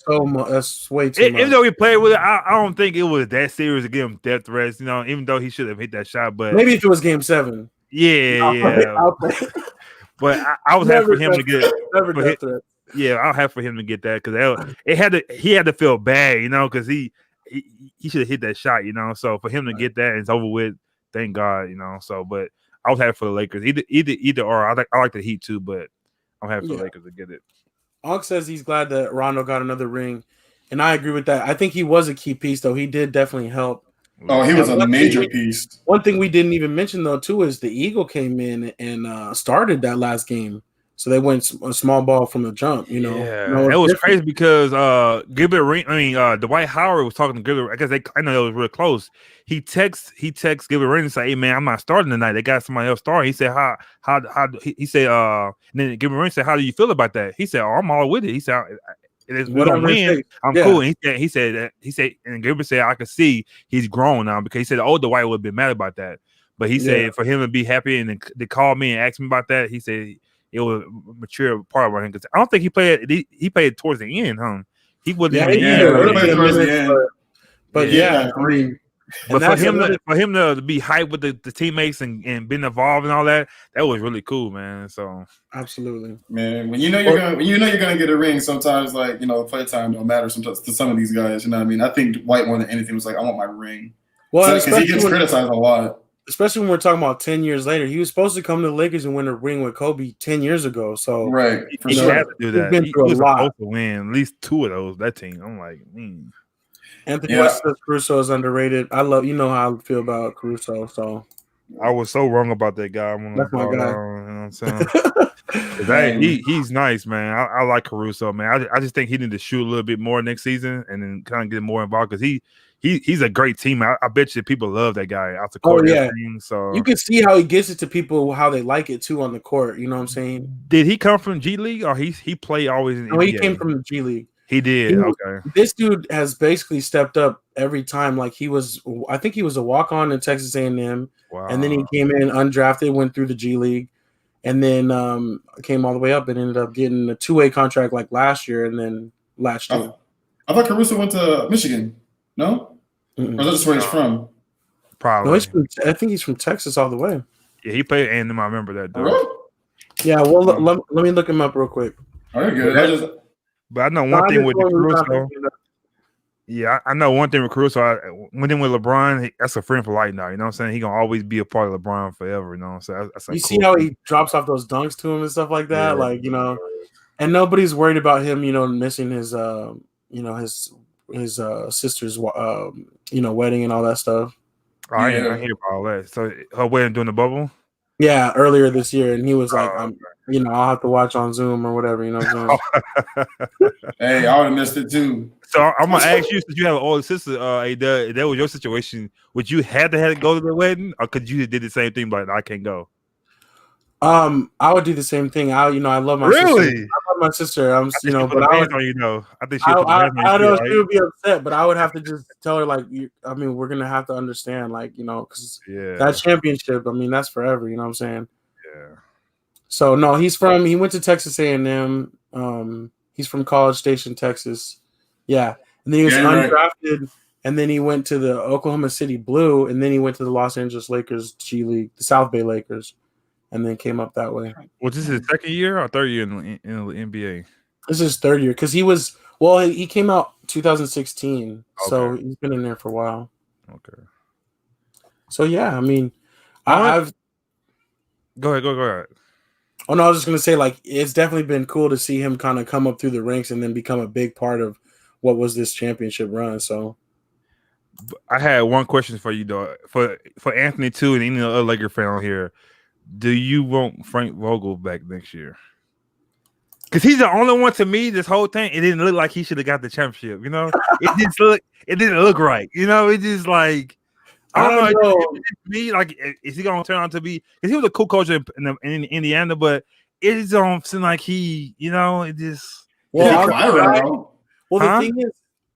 so much. That's way too much. Even though he played with it, I don't think it was that serious to give him death threats. Even though he should have hit that shot, but maybe if it was Game 7. Yeah. But I was happy for him to get death threats. Yeah, I'll have for him to get that because he had to feel bad, because he should have hit that shot, So for him to get that, it's over with. Thank God, So, but I was happy for the Lakers. Either or. I like the Heat too, but I'm happy for the Lakers to get it. Onk says he's glad that Rondo got another ring, and I agree with that. I think he was a key piece, though. He did definitely help. Oh, he was a major piece. One thing we didn't even mention though, too, is the Eagle came in and started that last game. So they went a small ball from the jump, Yeah, it was crazy because Dwight Howard was talking to Gilbert. I guess I know they was real close. He texts Gilbert Arenas and say, "Hey man, I'm not starting tonight. They got somebody else starting." He said, "How?" He said, and then Gilbert Arenas said, "How do you feel about that?" He said, "Oh, I'm all with it." He said, "We don't win. I'm cool." And he said, and Gilbert said, "I could see he's grown now because he said the older Dwight would have been mad about that, but he said for him to be happy and then they called me and asked me about that. He said." It was a mature part of him because I don't think he played. He played towards the end, huh? He wasn't. Played towards the end. But But for him to be hyped with the teammates and being involved and all that was really cool, man. So absolutely, man. When you're gonna get a ring, sometimes play time don't matter sometimes to some of these guys. You know what I mean? I think Dwight more than anything was like, I want my ring. Well, because he gets criticized a lot. Especially when we're talking about 10 years later. He was supposed to come to the Lakers and win a ring with Kobe 10 years ago. So right, he had to do that. He was supposed to win at least 2 of those. That team, I'm like, Anthony West says Caruso is underrated. I love how I feel about Caruso. So I was so wrong about that guy. That's my guy. You know what I'm saying? He's nice, man. I like Caruso, man. I just think he need to shoot a little bit more next season and then kind of get more involved because he's a great team. I bet you people love that guy out the court. So you can see how he gets it to people, how they like it too on the court. You know what I'm saying? Did he come from G League or he played always in the NBA? He came from the G League. He did. Okay. This dude has basically stepped up every time. Like I think he was a walk-on in Texas A&M. Wow. And then he came in undrafted, went through the G League, and then came all the way up and ended up getting a 2-way contract like last year and then last year. I thought Caruso went to Michigan. No? Mm-mm. Or is that just where he's from? Probably. No, I think he's from Texas all the way. Yeah, he played A&M. I remember that. Though. Really? Yeah, well, let me look him up real quick. All right, good. But I know one thing with Caruso. Yeah, I know one thing with Caruso. When with LeBron, that's a friend for life now. You know what I'm saying? He gonna always be a part of LeBron forever. You know what I'm saying? That's you see how he drops off those dunks to him and stuff like that, and nobody's worried about him. Missing his his sister's wedding and all that stuff. I hear about all that. So her wedding during the bubble. Yeah, earlier this year, and he was like, I'll have to watch on Zoom or whatever, you know what I'm saying? Hey, I would have missed it too. So I'm gonna ask you, since you have an older sister, if that was your situation, would you have to go to the wedding, or could you did the same thing, but I can't go? I would do the same thing. I love my sister. I love my sister. I think I know she would be upset, but I would have to just tell her we're gonna have to understand, because that championship, that's forever. You know what I'm saying? Yeah. So no, he went to Texas A&M. He's from College Station, Texas. Yeah, and then he was undrafted. and then he went to the Oklahoma City Blue, and then he went to the Los Angeles Lakers G League, the South Bay Lakers, and then came up that way. Was this his second year or third year in the NBA? This is his third year because he came out 2016, so he's been in there for a while. Okay. So yeah, I mean, I've go ahead. Oh no, I was just gonna say, like, it's definitely been cool to see him kind of come up through the ranks and then become a big part of what was this championship run. So I had one question for you, though, for Anthony too, and any other Laker fan on here. Do you want Frank Vogel back next year? Because he's the only one to me. This whole thing, it didn't look like he should have got the championship. You know, it didn't look right. You know, it just like I don't know. Me, like, is he gonna turn out to be? Because he was a cool coach in Indiana, but it just don't seem like he. You know, it just. Well, the thing is,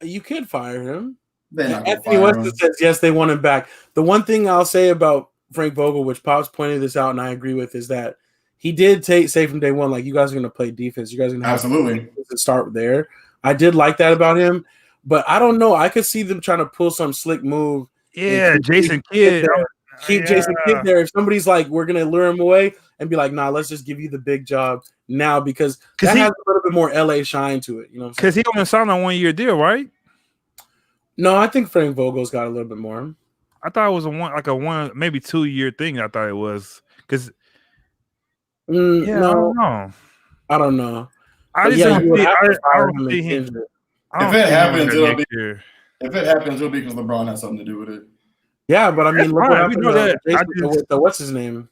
you could fire him. Anthony Weston says yes, they want him back. The one thing I'll say about Frank Vogel, which Pops pointed this out, and I agree with, is that he did say from day one, like, you guys are going to play defense. You guys are going to have to start there. I did like that about him, but I don't know. I could see them trying to pull some slick move. Yeah, Jason Kidd. Keep Jason Kidd there. If somebody's like, we're going to lure him away and be like, nah, let's just give you the big job now because that has a little bit more LA shine to it. You know, because he only signed on 1 year deal, right? No, I think Frank Vogel's got a little bit more. I thought it was a one, maybe 2 year thing. I thought it was because. No, I don't know. I just don't see him. If it happens, it'll be because LeBron has something to do with it. Yeah, but I mean, look what happened with what's his name?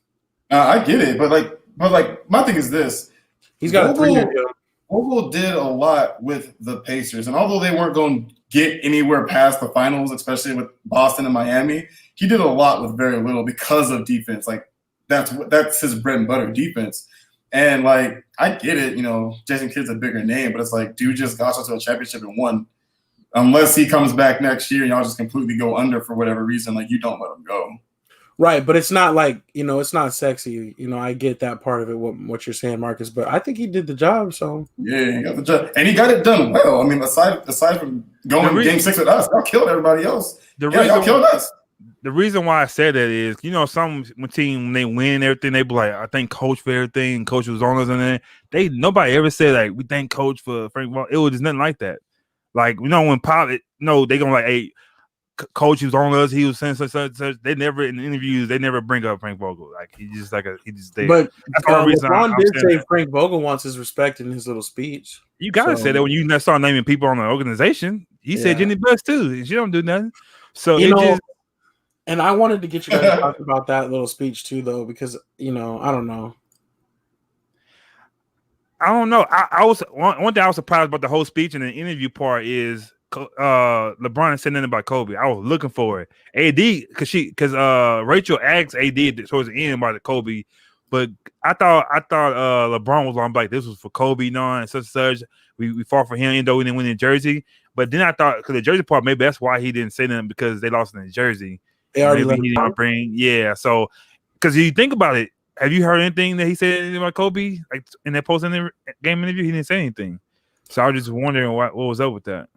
I get it, but my thing is this: he's got a 3-year deal. Vogel did a lot with the Pacers, and although they weren't going to get anywhere past the finals, especially with Boston and Miami, he did a lot with very little because of defense. Like that's his bread and butter, defense. And like I get it, you know, Jason Kidd's a bigger name, but it's like dude just got us to a championship and won. Unless he comes back next year and y'all just completely go under for whatever reason, like you don't let him go. Right, but it's not like, you know, it's not sexy. You know, I get that part of it, what you're saying, Marcus, but I think he did the job, so. Yeah, he got the job. And he got it done well. I mean, aside from going Game 6 with us, y'all killed everybody else. Y'all killed us. The reason why I said that is, you know, some team, when they win and everything, they be like, I thank Coach for everything. Coach was on us, and then nobody ever said, like, we thank Coach for Frank Vogel. It was just nothing like that. Like, you know, when they gonna like, hey, Coach was on us. He was saying such. They never in the interviews. They never bring up Frank Vogel. Like he just there. But that's the reason LeBron did say that. Frank Vogel wants his respect in his little speech. You gotta say that when you start naming people on the organization. He said Jenny Buss too. She don't do nothing. So and I wanted to get you guys to talk about that little speech too, though, because you know I don't know. I was one thing I was surprised about the whole speech and the interview part is. LeBron said nothing about Kobe. I was looking for it. AD because Rachel asked AD towards the end about the Kobe, but I thought LeBron was on like this was for Kobe, and such. We fought for him, even though we didn't win in Jersey. But then I thought because the Jersey part, maybe that's why he didn't say nothing because they lost in Jersey. They already So because you think about it, have you heard anything that he said about Kobe like in that post game interview? He didn't say anything. So I was just wondering what was up with that.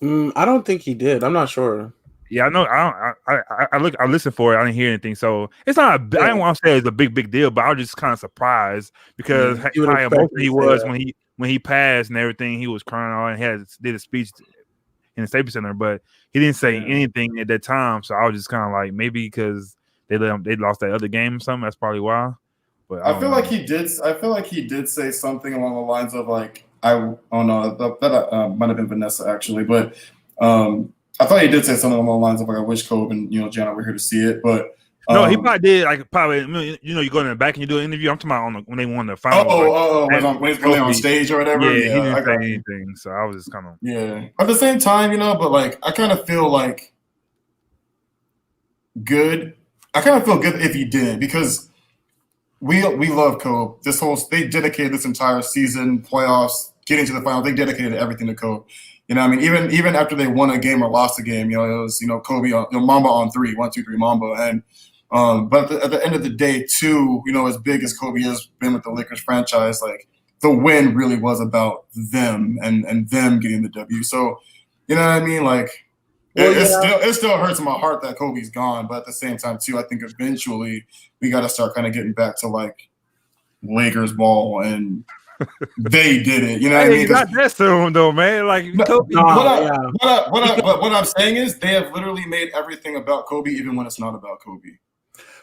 I don't think he did. I'm not sure. Yeah, I know. I listened for it. I didn't hear anything, so it's not. I don't want to say it's a big deal, but I was just kind of surprised because how emotional he was when he passed and everything. He was crying and did a speech in the Staples Center, but he didn't say anything at that time. So I was just kind of like maybe because they lost that other game or something. That's probably why. But I feel like he did. I feel like he did say something along the lines of like. That might have been Vanessa actually, but I thought he did say something along the lines of like I wish Kobe and Gianna were here to see it, but no, he probably did. Like you go in the back and you do an interview. I'm talking about when they won the final. When he's on stage or whatever. Yeah, he didn't say anything, so I was just kind of At the same time, but like I kind of feel like good. I kind of feel good if he didn't because. We love Kobe. They dedicated this entire season, playoffs, getting to the finals. They dedicated everything to Kobe. You know, I mean, even after they won a game or lost a game, it was Kobe, Mamba on 3, 1, 2, 3, Mamba. And but at the end of the day, too, as big as Kobe has been with the Lakers franchise, like the win really was about them and them getting the W. So, you know what I mean? Like It still hurts my heart that Kobe's gone, but at the same time too, I think eventually we got to start kind of getting back to like Lakers ball, and they did it. You know what I mean? Not that soon though, man. Like Kobe. What I'm saying is they have literally made everything about Kobe, even when it's not about Kobe.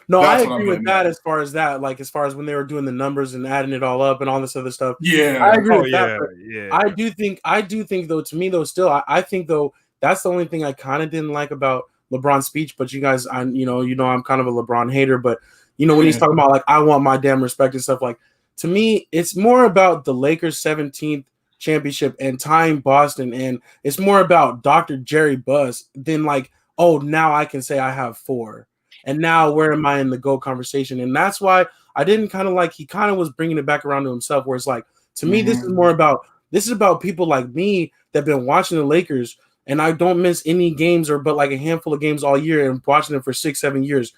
No, I agree with that as far as that. Like as far as when they were doing the numbers and adding it all up and all this other stuff. Yeah, I agree with that. Yeah. I do think though. To me though, still, I think though that's the only thing I kind of didn't like about LeBron's speech. But you guys, I'm kind of a LeBron hater. But when he's talking about like I want my damn respect and stuff, like to me, it's more about the Lakers' 17th championship and tying Boston, and it's more about Dr. Jerry Buss than like, oh, now I can say I have 4. And now where am I in the GOAT conversation? And that's why I didn't kind of like, he kind of was bringing it back around to himself where it's like, to me, this is about people like me that have been watching the Lakers and I don't miss any games but like a handful of games all year and watching them for 6-7 years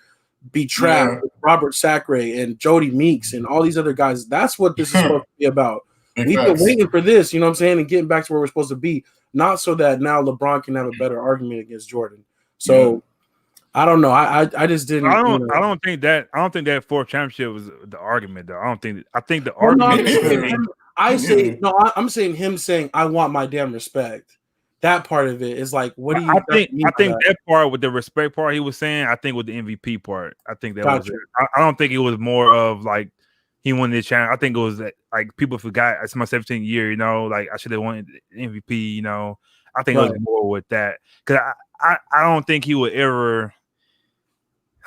be trapped with Robert Sacre and Jody Meeks and all these other guys. That's what this is supposed to be about. We've been waiting for this, you know what I'm saying? And getting back to where we're supposed to be, not so that now LeBron can have a better argument against Jordan. So I don't know. I just didn't. I don't think that 4th championship was the argument though. I think the argument. I'm saying him saying I want my damn respect. That part of it is like, what do you? I think that part with the respect part he was saying. I think with the MVP part, I think that was it. I don't think it was more of like he won this challenge. I think it was that like people forgot it's my 17th year. Like I should have won the MVP. I think it was more with that because I don't think he would ever.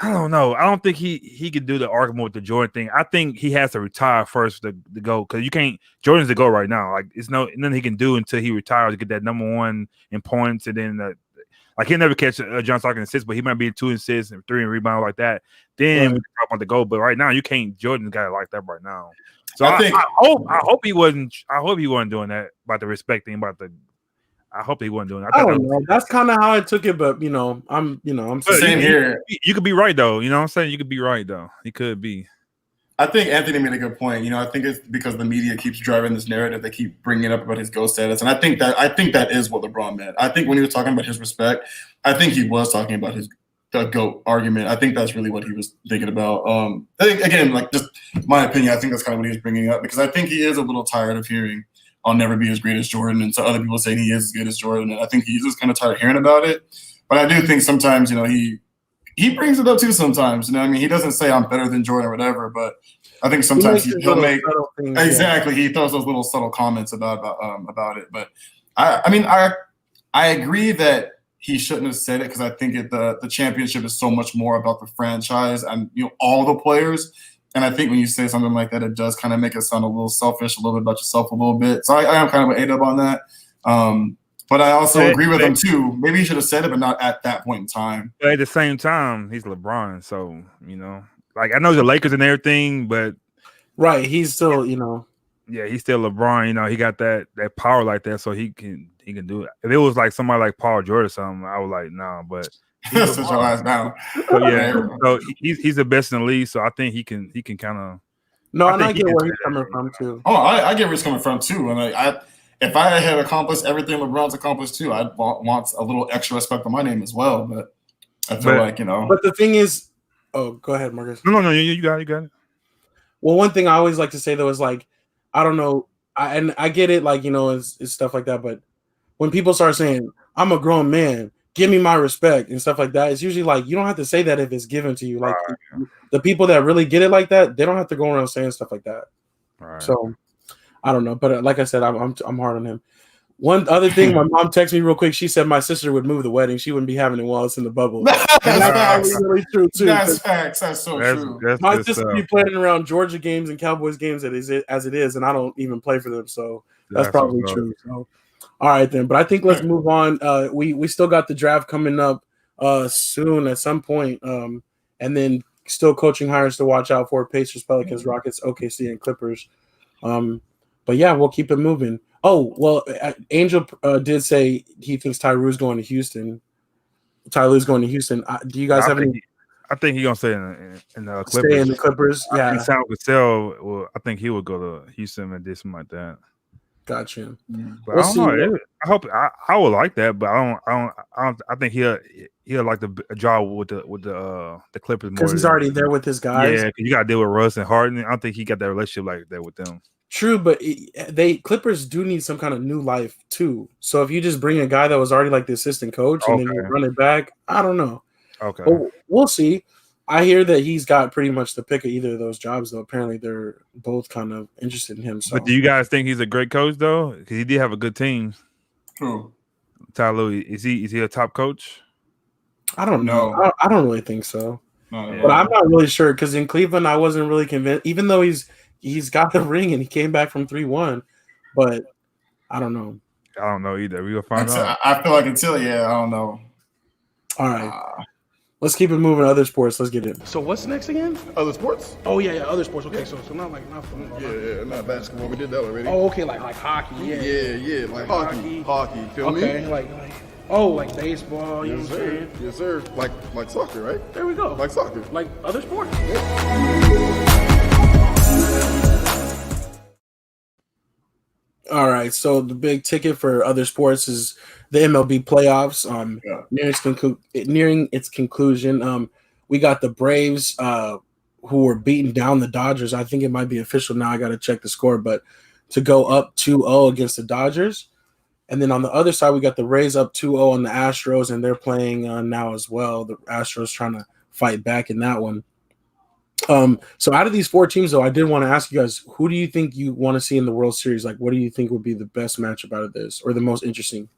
I don't know. I don't think he could do the argument with the Jordan thing. I think he has to retire first to go because you can't. Jordan's the go right now. Like it's nothing he can do until he retires to get that number 1 in points, and then like he'll never catch John Stockton assists, but he might be 2 assists and 3 in rebound like that. Then we can talk about the go. But right now you can't. Jordan's got it like that right now. So I hope he wasn't. I hope he wasn't doing that about the respect thing about the. I hope he wasn't doing it. I don't know. That's kind of how I took it, but I'm same here. You could be right though. You know what I'm saying? You could be right though. He could be. I think Anthony made a good point. I think it's because the media keeps driving this narrative. They keep bringing it up about his GOAT status, and I think that is what LeBron meant. I think when he was talking about his respect, I think he was talking about the GOAT argument. I think that's really what he was thinking about. I think again, like just my opinion, I think that's kind of what he was bringing up because I think he is a little tired of hearing I'll never be as great as Jordan, and so other people saying he is as good as Jordan, and I think he's just kind of tired of hearing about it. But I do think sometimes, he brings it up too. Sometimes, he doesn't say I'm better than Jordan or whatever, but I think sometimes he'll make exactly. He throws those little subtle comments about it. But I agree that he shouldn't have said it because I think the championship is so much more about the franchise and all the players. And I think when you say something like that, it does kind of make it sound a little selfish, a little bit about yourself a little bit. So I am kind of an A-dub on that. But I also agree with him too. Maybe he should have said it, but not at that point in time. But at the same time, he's LeBron. So, like I know the Lakers and everything, but right, he's still, yeah, he's still LeBron. He got that power like that, so he can do it. If it was like somebody like Paul George or something, I was like, nah, but that's your ass down. So yeah, so he's the best in the league. So I think he can kind of. No, and I get where he's coming from too. Oh, I get where he's coming from too. And if I had accomplished everything LeBron's accomplished too, I'd want a little extra respect on my name as well. But I feel like But the thing is, oh, go ahead, Marcus. No, you got it. Well, one thing I always like to say though is like, I don't know, I get it, like it's stuff like that. But when people start saying I'm a grown man, give me my respect and stuff like that, it's usually like you don't have to say that if it's given to you. Like the people that really get it like that, they don't have to go around saying stuff like that. Right. So I don't know, but like I said, I'm hard on him. One other thing, my mom texted me real quick. She said my sister would move the wedding. She wouldn't be having it while it's in the bubble. That's really true too. That's facts. That's so true. My sister be playing around Georgia games and Cowboys games as it is, and I don't even play for them. So that's probably true. So, all right then. But I think let's move on. We still got the draft coming up soon at some point, and then still coaching hires to watch out for: Pacers, Pelicans, Rockets, OKC, and Clippers. But yeah, we'll keep it moving. Oh, well, Angel did say he thinks Tyrue's going to Houston. Tyler's going to Houston. Do you guys have any? I think he's going to stay in the Clippers. Stay in the Clippers, yeah. I think Sam Cassell, I think he would go to Houston and do something like that. Gotcha. But We'll I don't see. know. I hope I would like that, but I think he'll like the job with the Clippers more. Because he's already there with his guys. Yeah, because you got to deal with Russ and Harden. I don't think he got that relationship like that with them. True, but Clippers do need some kind of new life too. So if you just bring a guy that was already like the assistant coach and then you run it back, I don't know. Okay, but we'll see. I hear that he's got pretty much the pick of either of those jobs, though. Apparently, they're both kind of interested in him. So. But do you guys think he's a great coach though? Because he did have a good team. Who? Ty Lue, is he a top coach? I don't know. I don't really think so. No, but I'm not really sure because in Cleveland, I wasn't really convinced. Even though he's got the ring and he came back from 3-1, but I don't know. I don't know either. We'll find out. I feel like I don't know. All right. Let's keep it moving to other sports. Let's get it. So what's next again? Other sports? Oh yeah, other sports. Okay, so not football. Yeah, not basketball. We did that already. Oh, okay, like hockey. Yeah, like hockey. Feel me? Okay, like baseball. You know what I'm saying? Yes, sir. Like soccer, right? There we go. Like soccer. Like other sports. All right, so the big ticket for other sports is the MLB playoffs. Nearing its conclusion. We got the Braves, who were beating down the Dodgers. I think it might be official now. I got to check the score, but to go up 2-0 against the Dodgers. And then on the other side, we got the Rays up 2-0 on the Astros, and they're playing now as well. The Astros trying to fight back in that one. So out of these four teams, though, I did want to ask you guys, who do you think you want to see in the World Series? Like, what do you think would be the best matchup out of this or the most interesting?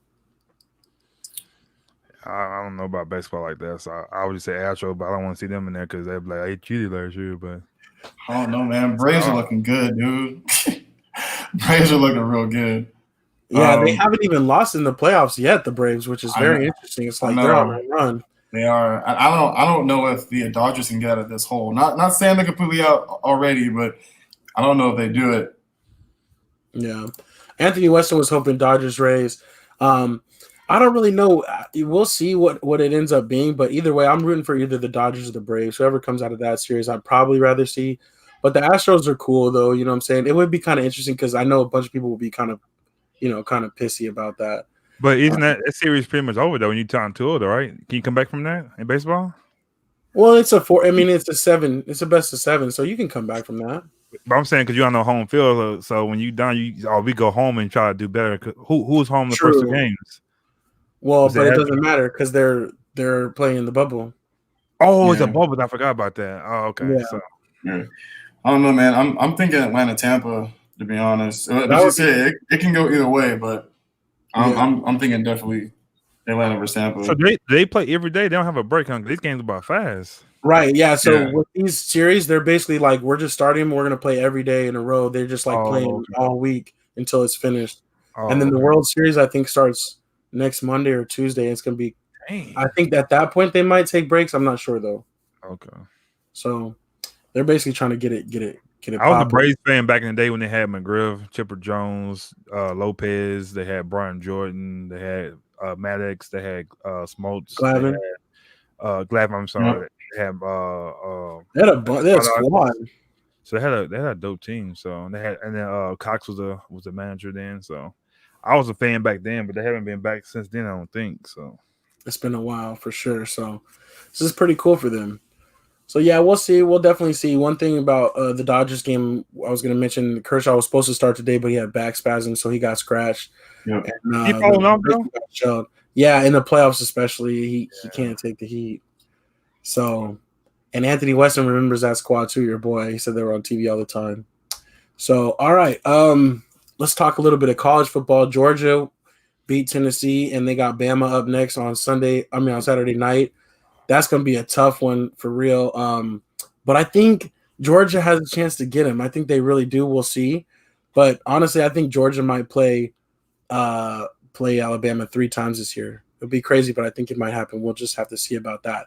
I don't know about baseball like that, so I would just say Astro, but I don't want to see them in there because they're like, I cheated last year, but I don't know, man. Braves are looking good, dude. Braves are looking real good. Yeah, they haven't even lost in the playoffs yet, the Braves, which is very interesting. It's like they're on a run. They are. I don't know if the Dodgers can get out of this hole. Not saying they're completely out already, but I don't know if they do it. Yeah. Anthony Weston was hoping Dodgers Rays. I don't really know. We'll see what it ends up being, but either way, I'm rooting for either the Dodgers or the Braves. Whoever comes out of that series, I'd probably rather see. But the Astros are cool, though. You know what I'm saying? It would be kind of interesting because I know a bunch of people will be kind of pissy about that. But isn't that series pretty much over though when you turn 2-0, right? Can you come back from that in baseball? Well, it's a 4. I mean, it's a 7. It's a best of 7, so you can come back from that. But I'm saying because you're on the home field, so when you done, we go home and try to do better. Who's home the first 2 games? Well, but it doesn't matter because they're playing in the bubble. Oh, it's a bubble. I forgot about that. Oh, okay. Yeah. So. Yeah. I don't know, man. I'm thinking Atlanta, Tampa. To be honest, it can go either way, but I'm thinking definitely Atlanta versus Tampa. So they play every day. They don't have a break. These games are about fast. Right. Yeah. So with these series, they're basically like we're just starting. We're gonna play every day in a row. They're just like playing all week until it's finished. And then the World Series, I think, starts next Monday or Tuesday. It's gonna be. Dang. I think at that point they might take breaks. I'm not sure though. Okay. So they're basically trying to get it. I was a Braves fan back in the day when they had McGriff, Chipper Jones, Lopez. They had Brian Jordan. They had Maddox. They had Smoltz. Glavine. Glavine. I'm sorry. They had a squad. So they had a dope team. So they had, and then Cox was the manager then. So I was a fan back then, but they haven't been back since then. I don't think so. It's been a while for sure. So this is pretty cool for them. So, yeah, we'll see. We'll definitely see. One thing about the Dodgers game, I was going to mention Kershaw was supposed to start today, but he had back spasms, so he got scratched. Yep. And, he falling off, though? Yeah, in the playoffs especially, he can't take the heat. So, and Anthony Weston remembers that squad too, your boy. He said they were on TV all the time. So, all right, let's talk a little bit of college football. Georgia beat Tennessee, and they got Bama up next on Saturday night. That's going to be a tough one for real. But I think Georgia has a chance to get him. I think they really do. We'll see. But honestly, I think Georgia might play Alabama 3 times this year. It'll be crazy, but I think it might happen. We'll just have to see about that.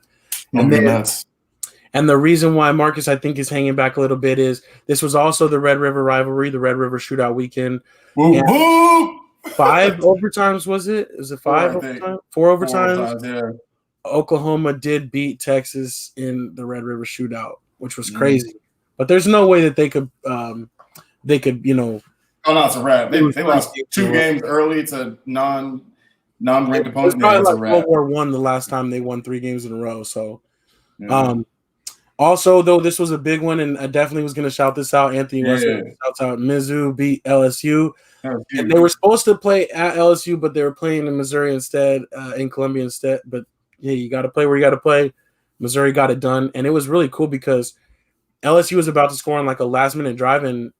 And the reason why Marcus, I think, is hanging back a little bit is this was also the Red River rivalry, the Red River shootout weekend. 5 overtimes, was it? Was it 5 overtimes? 4 overtimes? Yeah. Oklahoma did beat Texas in the Red River shootout, which was crazy. But there's no way that they could Oh no, it's a wrap. They It lost was 2 games early to non-ranked It was opponents. Yeah, probably it's a like wrap. World War I the last time they won 3 games in a row. So, Yeah. also though this was a big one, and I definitely was going to shout this out. Anthony Western shouts out Mizzou beat LSU, and they were supposed to play at LSU, but they were playing in Missouri instead, in Columbia instead. But yeah, you got to play where you got to play. Missouri got it done, and it was really cool because LSU was about to score on like a last-minute drive, and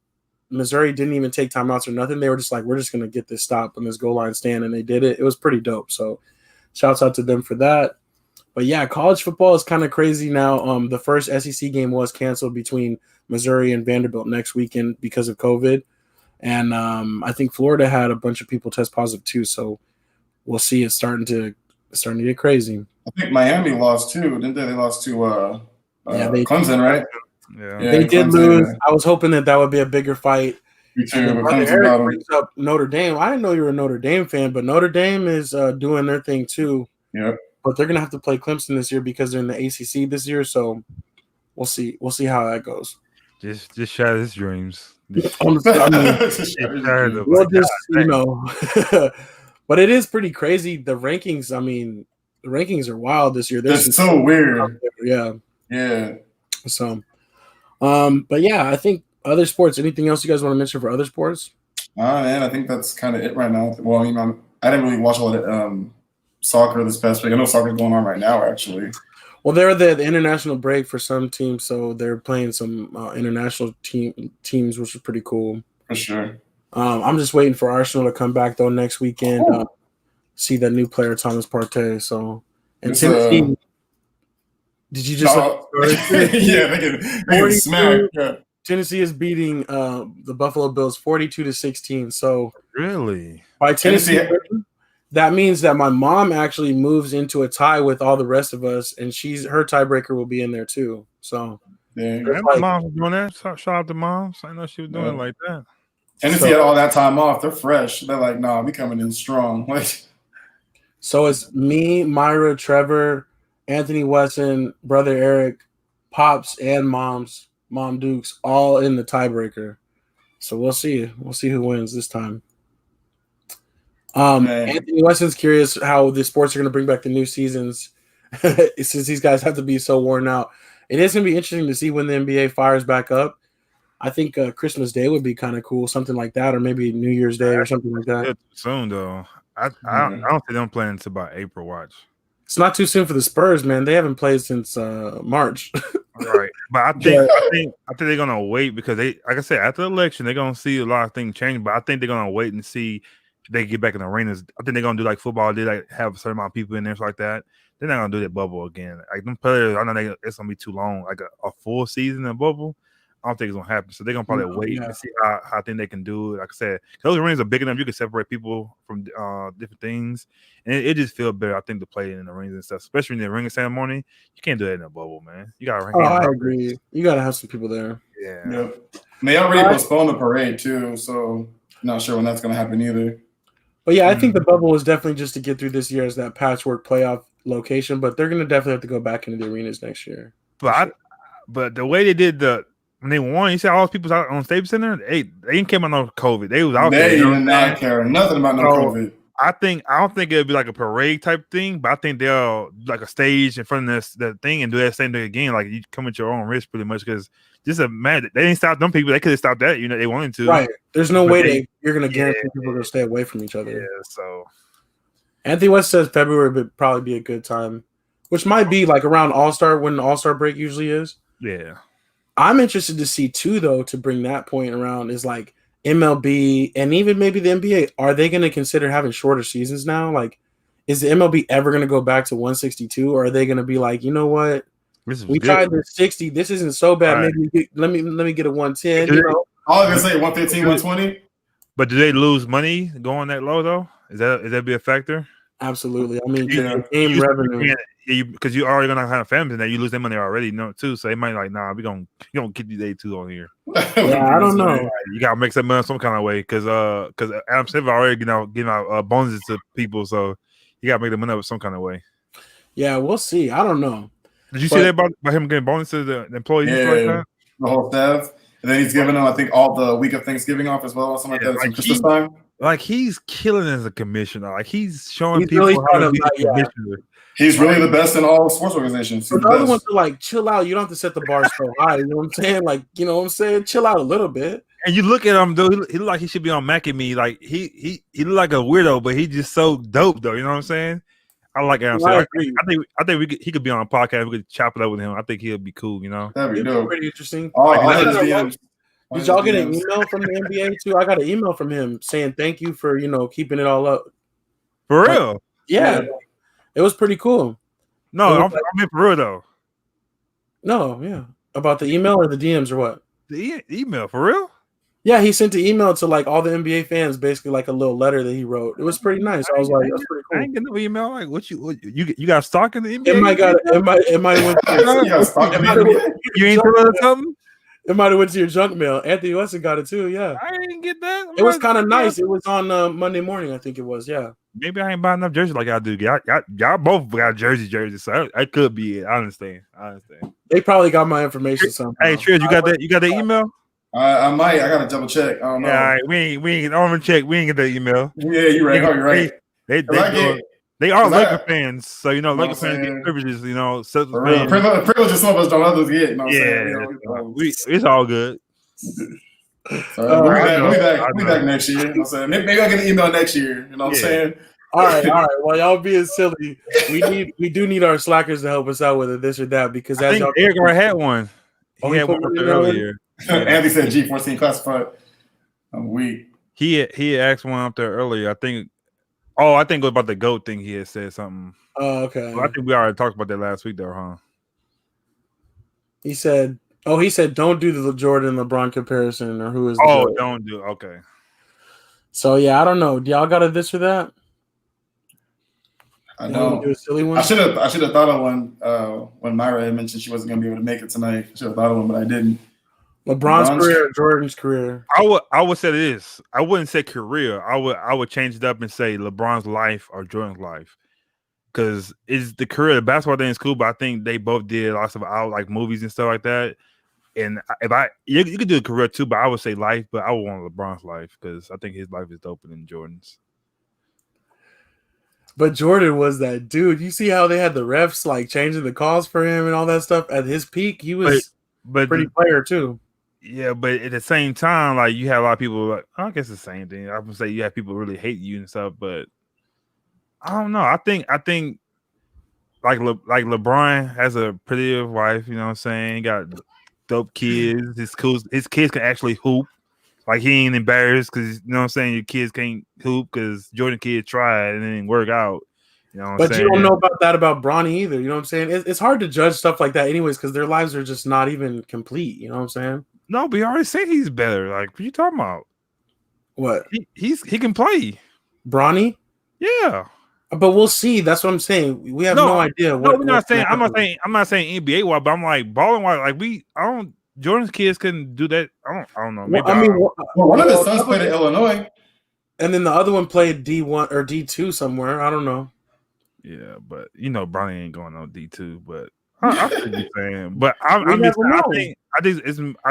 Missouri didn't even take timeouts or nothing. They were just like, we're just going to get this stop on this goal line stand, and they did it. It was pretty dope. So shouts out to them for that. But yeah, college football is kind of crazy now. The first SEC game was canceled between Missouri and Vanderbilt next weekend because of COVID. And I think Florida had a bunch of people test positive too. So we'll see. It's starting to get crazy. I think Miami lost too, didn't they? They lost to Clemson, right? Yeah, they did lose. I was hoping that would be a bigger fight. Me too. But Brother Clemson Eric got 'em. brings up Notre Dame. I didn't know you were a Notre Dame fan, but Notre Dame is doing their thing too. Yep. But they're gonna have to play Clemson this year because they're in the ACC this year. So we'll see. We'll see how that goes. just shatter his dreams. We'll just, but it is pretty crazy. The rankings. I mean, the rankings are wild this year. It's so weird. Yeah. Yeah. So, but yeah, I think other sports. Anything else you guys want to mention for other sports? Man, I think that's kind of it right now. Well, I didn't really watch a lot of soccer this past week. I know soccer's going on right now, actually. Well, they're the international break for some teams, so they're playing some international teams, which is pretty cool. For sure. I'm just waiting for Arsenal to come back though next weekend. See that new player Thomas Partey. So and Tennessee. Did you just? Yeah, they can smack. Yeah. Tennessee is beating the Buffalo Bills 42-16. So really, by Tennessee, that means that my mom actually moves into a tie with all the rest of us, and her tiebreaker will be in there too. So my mom was doing that. Shout out to moms. I know she was doing it like that. Tennessee had all that time off. They're fresh. They're like, nah, we coming in strong. So it's me, Myra, Trevor, Anthony Wesson, brother Eric, Pops, and Mom Dukes all in the tiebreaker. So we'll see. We'll see who wins this time. Anthony Wesson's curious how the sports are going to bring back the new seasons since these guys have to be so worn out. It is going to be interesting to see when the NBA fires back up. I think Christmas Day would be kind of cool, something like that, or maybe New Year's Day or something like that. Soon though, I don't think them playing until about April. Watch. It's not too soon for the Spurs, man. They haven't played since March. Right, but I think they're gonna wait because like I said, after the election, they're gonna see a lot of things change. But I think they're gonna wait and see if they get back in the arenas. I think they're gonna do like football. They like have a certain amount of people in there, stuff like that. They're not gonna do that bubble again. Like them players, I know it's gonna be too long. Like a full season in bubble, I don't think it's gonna happen. So they're gonna probably wait and see how I think they can do it. Like I said, those arenas are big enough. You can separate people from different things, and it just feels better. I think to play in the rings and stuff, especially in the ring ceremony. You can't do that in a bubble, man. You got. I agree. You gotta have some people there. Yeah. Yep. And they already postponed the parade too, so not sure when that's gonna happen either. But yeah, I think the bubble is definitely just to get through this year as that patchwork playoff location. But they're gonna definitely have to go back into the arenas next year. But the way they did when they won, you see all those people out on Staples Center. They didn't care about no COVID. They was out there. They did not care nothing about no COVID. I don't think it'll be like a parade type thing, but I think they'll like a stage in front of that thing and do that same thing again. Like you come at your own risk, pretty much, because just imagine they didn't stop them people. They could have stopped that. They wanted to. Right. There's no way you're going to guarantee people are going to stay away from each other. Yeah. So Anthony West says February would probably be a good time, which might be like around All-Star when the All-Star break usually is. Yeah. I'm interested to see too, though, to bring that point around is like MLB and even maybe the NBA. Are they going to consider having shorter seasons now? Like, is the MLB ever going to go back to 162, or are they going to be like, you know what? We tried the 60. This isn't so bad. Right. Maybe let me get a 110. I was gonna say 115, 120. But do they lose money going that low though? Is that be a factor? Absolutely. I mean, game revenue. Because you already gonna have families and that you lose that money already, too. So they might like, nah, we gonna keep these 82 on here. Yeah, I don't know. You gotta make some money some kind of way because Adam Silver already giving out bonuses to people, so you gotta make the money up some kind of way. Yeah, we'll see. I don't know. Did you see that about him getting bonuses to the employees? Yeah, like that? the whole staff. And then he's giving them, I think, all the week of Thanksgiving off as well, or something like that. Some Christmas time. Like he's killing as a commissioner. Like he's showing He's people really how to trying be to, a commissioner. He's really the best in all sports organizations. But the other ones are like, chill out. You don't have to set the bar so high. You know what I'm saying? Like, you know what I'm saying? Chill out a little bit. And you look at him, though. He look like he should be on Mac and Me. Like he look like a weirdo, but he just so dope, though. You know what I'm saying? I like Adam. I think he could be on a podcast. We could chop it up with him. I think he'll be cool. You know, that'd be dope. Pretty interesting. Did y'all get an email from the NBA too? I got an email from him saying thank you for keeping it all up. For real? Yeah. It was pretty cool. No, I mean for real though. No, yeah. About the email or the DMs or what? The email for real? Yeah, he sent the email to like all the NBA fans, basically like a little letter that he wrote. It was pretty nice. I was like, that's pretty cool. I ain't getting no email. Like, what you got stock in the NBA? It might you ain't telling us something? It might have went to your junk mail. Anthony Weston got it too. Yeah, I didn't get that. It was kind of nice. It was on Monday morning, I think it was. Yeah. Maybe I ain't buying enough jerseys like I do. Y'all both got jerseys, so I could be it. I understand. They probably got my information somehow. Hey, Trish, you got that? You got the email? I might. I gotta double check. I don't know. Yeah, all right. We ain't. I'm gonna check. We ain't get the email. Yeah, you're right. You're right. They are Laker fans, so Laker fans get privileges. Privileges some of us don't, others get. You know it's all good. We'll be back next year. You know what I'm saying? Maybe I'll get an email next year. You know what I'm saying? All right. Well, y'all being silly, we do need our SLACers to help us out with this or that because I think Eric already had one. He had one earlier. Andy said G14 classified. I'm weak. He had asked one up there earlier. I think it was about the GOAT thing. He had said something. Oh, okay. Well, I think we already talked about that last week, though, huh? He said, don't do the Jordan LeBron comparison or who is. Don't do. Okay. So yeah, I don't know. Do y'all got a this or that? I know. Do a silly one? I should have thought of one when Myra had mentioned she wasn't going to be able to make it tonight. I should have thought of one, but I didn't. LeBron's career or Jordan's career? I would say this. I wouldn't say career. I would change it up and say LeBron's life or Jordan's life. Because it's the career, the basketball thing is cool, but I think they both did lots of like movies and stuff like that. And you could do a career too, but I would say life, but I would want LeBron's life because I think his life is doper than Jordan's. But Jordan was that dude. You see how they had the refs like changing the calls for him and all that stuff at his peak? He was a pretty player too. Yeah, but at the same time, like you have a lot of people like I guess the same thing. I would say you have people really hate you and stuff, but I don't know. I think like LeBron has a pretty wife, you know what I'm saying? He got dope kids. His kids can actually hoop. Like he ain't embarrassed because you know what I'm saying. Your kids can't hoop because Jordan kids tried and it didn't work out. You know what I'm but saying? You don't know about that about Bronny either. You know what I'm saying? It's hard to judge stuff like that, anyways, because their lives are just not even complete. You know what I'm saying? No, but you already said he's better. Like, what you talking about? What? He can play. Bronny? Yeah. But we'll see. That's what I'm saying. We have no idea. We're not saying. I'm not saying NBA wise, but I'm like balling wise. Like Jordan's kids couldn't do that. I don't know. Maybe one of his sons played at Illinois, and then the other one played D1 or D2 somewhere. I don't know. Yeah, but Bronny ain't going on D2. But I see what you're saying. But I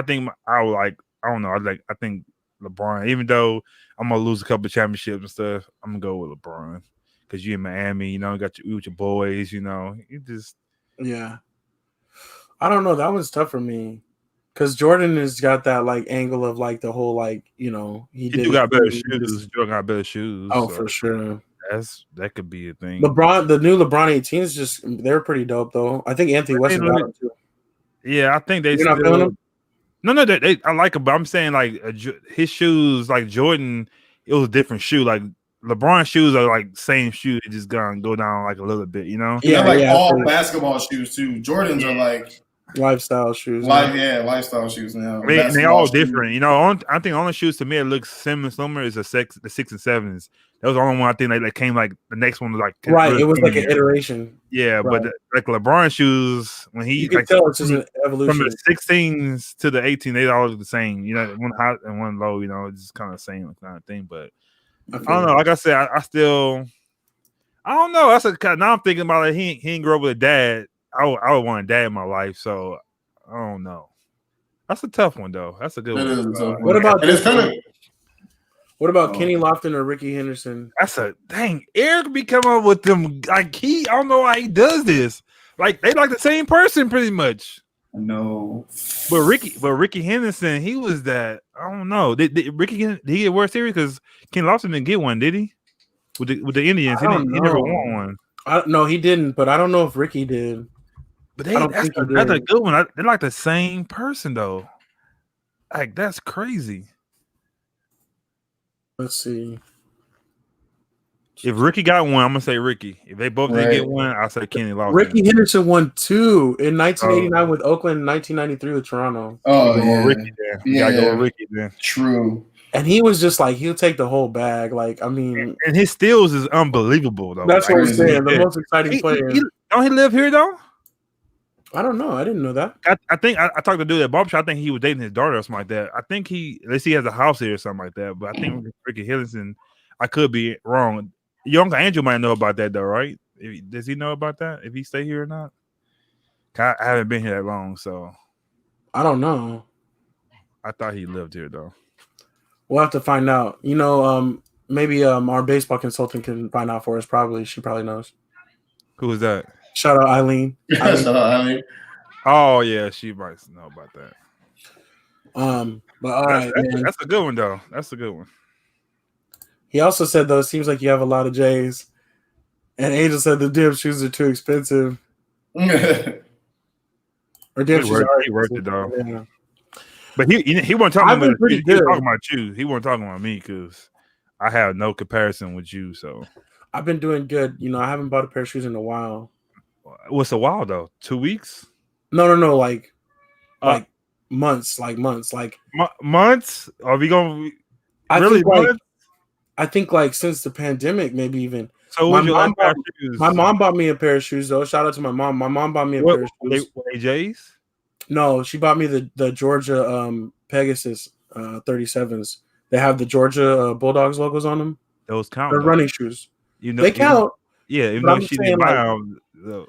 think I don't know. I think LeBron. Even though I'm gonna lose a couple of championships and stuff, I'm gonna go with LeBron. Because you're in Miami, you got you with your boys, you just. Yeah. I don't know. That was tough for me. Because Jordan has got that, like, angle of, like, the whole, like, he got better shoes. Jordan got better shoes. Oh, so for sure. That could be a thing. The new LeBron 18s, they're pretty dope, though. I think Anthony Weston got them, too. Yeah, I think they You're not feeling them? No, I like them, but I'm saying, like, his shoes, like, Jordan, it was a different shoe. Like, LeBron's shoes are like same shoe, they just gonna go down like a little bit, Yeah, all basketball shoes too. Jordans are like lifestyle shoes. Lifestyle shoes now. They all different, I think the only shoes to me that looks similar is the 6 and 7s. That was the only one I think that came like the next one was like right. It was like an iteration. Yeah, right. But like LeBron shoes when he can tell it's just an evolution from the 16s to the 18, they all look the same. One high and one low. It's just kind of the same kind of thing, but. I don't know. Like I said, I don't know. Now I'm thinking about it. He ain't grow up with a dad. I would want a dad in my life, so I don't know. That's a tough one though. That's a good That one. is a tough What one. about And it's this kind one? of What about Kenny Lofton or Ricky Henderson? That's a dang. Eric be coming up with them like I don't know how he does this. Like they like the same person pretty much. no. But Ricky Henderson, he was that. I don't know. Did Ricky did he get World Series? Because Ken Lawson didn't get one, did he? With the Indians, he never won one. No, he didn't. But I don't know if Ricky did. But I don't that's think he another did. good one. They're like the same person though. Like that's crazy. Let's see. If Ricky got one, I'm gonna say Ricky. If they both didn't Right. get one, I'll say Kenny Lawson. Ricky Henderson won 2 in 1989 with Oakland, and 1993 with Toronto. Oh, Go with yeah. Ricky then. You gotta go with Ricky then. True. And he was just like, he'll take the whole bag. Like, I mean, And his steals is unbelievable though. that's what I'm crazy. saying. The most exciting player. Don't he live here though? I don't know. I didn't know that. I think I talked to dude at barbershop. I think he was dating his daughter or something like that. I think unless he has a house here or something like that. But I think Ricky Henderson, I could be wrong. Your Uncle Andrew might know about that though, right? Does he know about that? If he stay here or not? I haven't been here that long, so I don't know. I thought he lived here though. We'll have to find out. You know, maybe our baseball consultant can find out for us. Probably, she probably knows. Who was that? Shout out Eileen. Oh yeah, she might know about that. But all right, man. That's a good one though. That's a good one. He also said though, it seems like you have a lot of J's. And Angel said the dip shoes are too expensive. Or dip shoes are He worked it though. Yeah. But he wasn't talking I've been about pretty he was good. talking about you. He wasn't talking about me because I have no comparison with you. So I've been doing good. You know, I haven't bought a pair of shoes in a while. what's a while though? 2 weeks? No, like months, like months, like months? Are we going? I Really? think, like, Months? I think like since the pandemic, maybe even. So My what's your mom last pair of shoes? My mom bought me a pair of shoes though. Shout out to my mom. My mom bought me a pair of shoes. Were they J's? No, she bought me the Georgia Pegasus 37s. They have the Georgia Bulldogs logos on them. Those count. They're though. running shoes. You know, They count. Yeah, even but though I'm she saying, didn't buy like, them. though.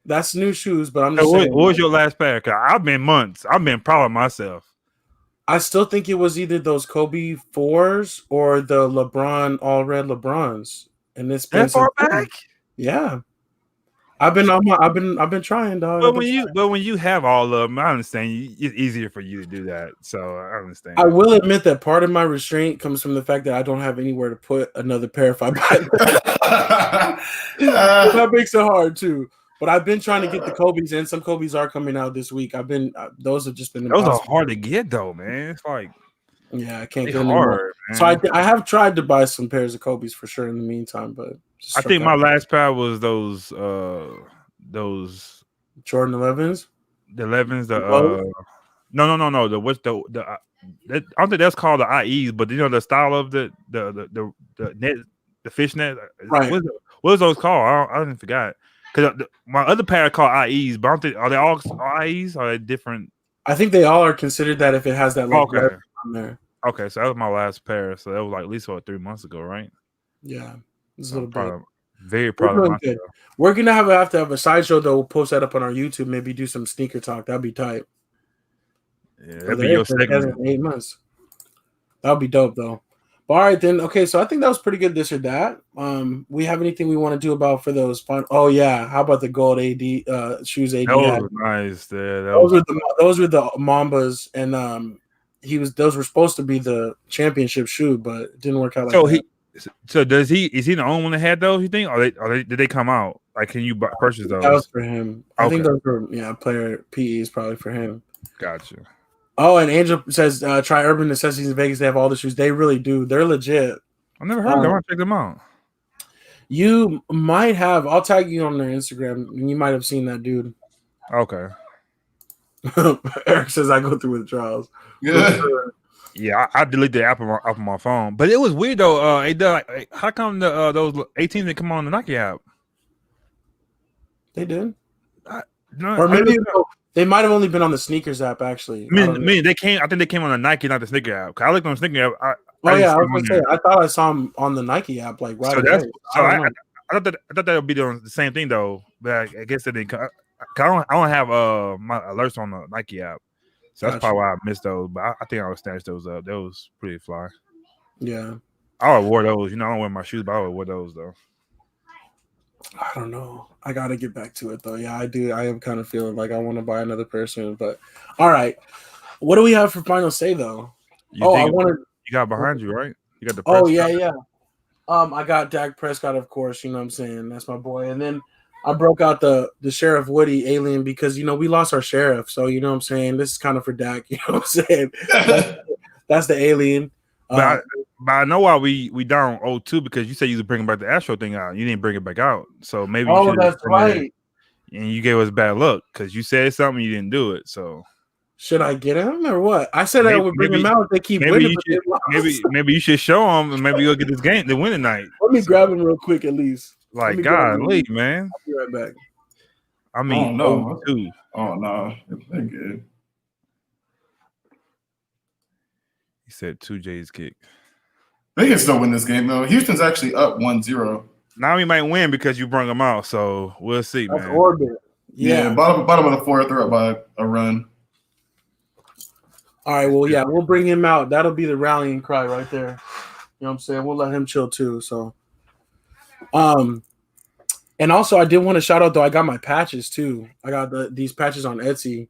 That's new shoes, but I'm So just saying. what was your last pair? 'Cause I've been months. I've been proud of myself. I still think it was either those Kobe 4s or the LeBron all red LeBrons. And it's been That far some- back? Yeah. I've been trying, dog. But when you have all of them, I understand. It's easier for you to do that. So I understand. I will admit that part of my restraint comes from the fact that I don't have anywhere to put another pair if I buy them. That makes it hard too. But I've been trying to get the Kobe's, and some Kobe's are coming out this week. Those have just been Those are impossible. hard to get though, man. It's like Yeah, I can't it's get them anymore. hard. Man. So I have tried to buy some pairs of Kobe's for sure in the meantime, but I think my last pair was those Jordan 11s. the 11s. Lows? No. I don't think that's called the IEs, but you know the style of the net, the fish net. Right. What is those called? I didn't forgot. Because my other pair are called IEs, but I don't think, are they all IEs? Or are they different? I think they all are considered that if it has that like Okay. red on there. Okay, so that was my last pair. So that was like at least 3 months ago, right? Yeah, it's a I'm little proud bit. of- very We're proud of doing myself. good. We're gonna have to have a sideshow though. We'll post that up on our YouTube. Maybe do some sneaker talk. That'd be tight. Yeah, For that'd the be your airport, it hasn't segment. been 8 months. That would be dope though. But all right then. Okay, so I think that was pretty good. This or that. We have anything we want to do about for those fun? Oh yeah, how about the gold AD shoes? AD Those had? were nice. Yeah, Those were the Mambas, and those were supposed to be the championship shoe, but it didn't work out like that. Is he the only one that had those? You think? Or did they come out? Like, can you purchase those? That was for him. I think Okay. those were player PE is probably for him. Gotcha. Oh, and Angel says try Urban Necessities in Vegas. They have all the shoes. They really do. They're legit. I never heard of them. I want to check them out. You might have. I'll tag you on their Instagram, and you might have seen that dude. Okay. Eric says I go through withdrawals. Yeah. Yeah, I deleted the app off my phone, but it was weird though. How come those 18 that come on the Nike app? They did, No, or maybe they might have only been on the sneakers app. Actually, I mean, they came. I think they came on the Nike, not the sneaker app. 'Cause I looked on the sneaker app. Oh yeah, I didn't was see gonna them say. I thought I saw him on the Nike app like right So away. that's I don't know. I thought that would be doing the same thing though, but I guess they didn't. I don't have my alerts on the Nike app, So that's Gotcha. probably why I missed those. But I think I would snatch those up. Those pretty fly. Yeah. I would wear those. You know, I don't wear my shoes, but I would wear those though. I don't know. I got to get back to it though. Yeah, I do. I am kind of feeling like I want to buy another person. But all right, what do we have for final say though? You I think wanted. you got behind you, right? You got the Oh Prescott? yeah. I got Dak Prescott, of course. You know what I'm saying? That's my boy. And then I broke out the Sheriff Woody alien because we lost our sheriff. So you know what I'm saying. This is kind of for Dak. You know what I'm saying? That's the alien. But I know why we down 0-2 because you said you was bringing back the Astro thing out. You didn't bring it back out. So maybe you should. That's right. And you gave us bad luck because you said something, you didn't do it. So should I get him or what? I said I would bring him out. They keep winning. Maybe you should show him, and maybe you'll get this game to win tonight. Let me grab him real quick at least. Like golly, man. I'll be right back. I mean, no. 0-2. Oh no, they're good. He said 2 J's kick. They can still win this game though. Houston's actually up 1-0. Now we might win because you brought them out. So we'll see, That's man. orbit. Yeah, bottom of the fourth, they're up by a run. All right, well, yeah, we'll bring him out. That'll be the rallying cry right there. You know what I'm saying? We'll let him chill too. So, and also I did want to shout out though. I got my patches too. I got these patches on Etsy.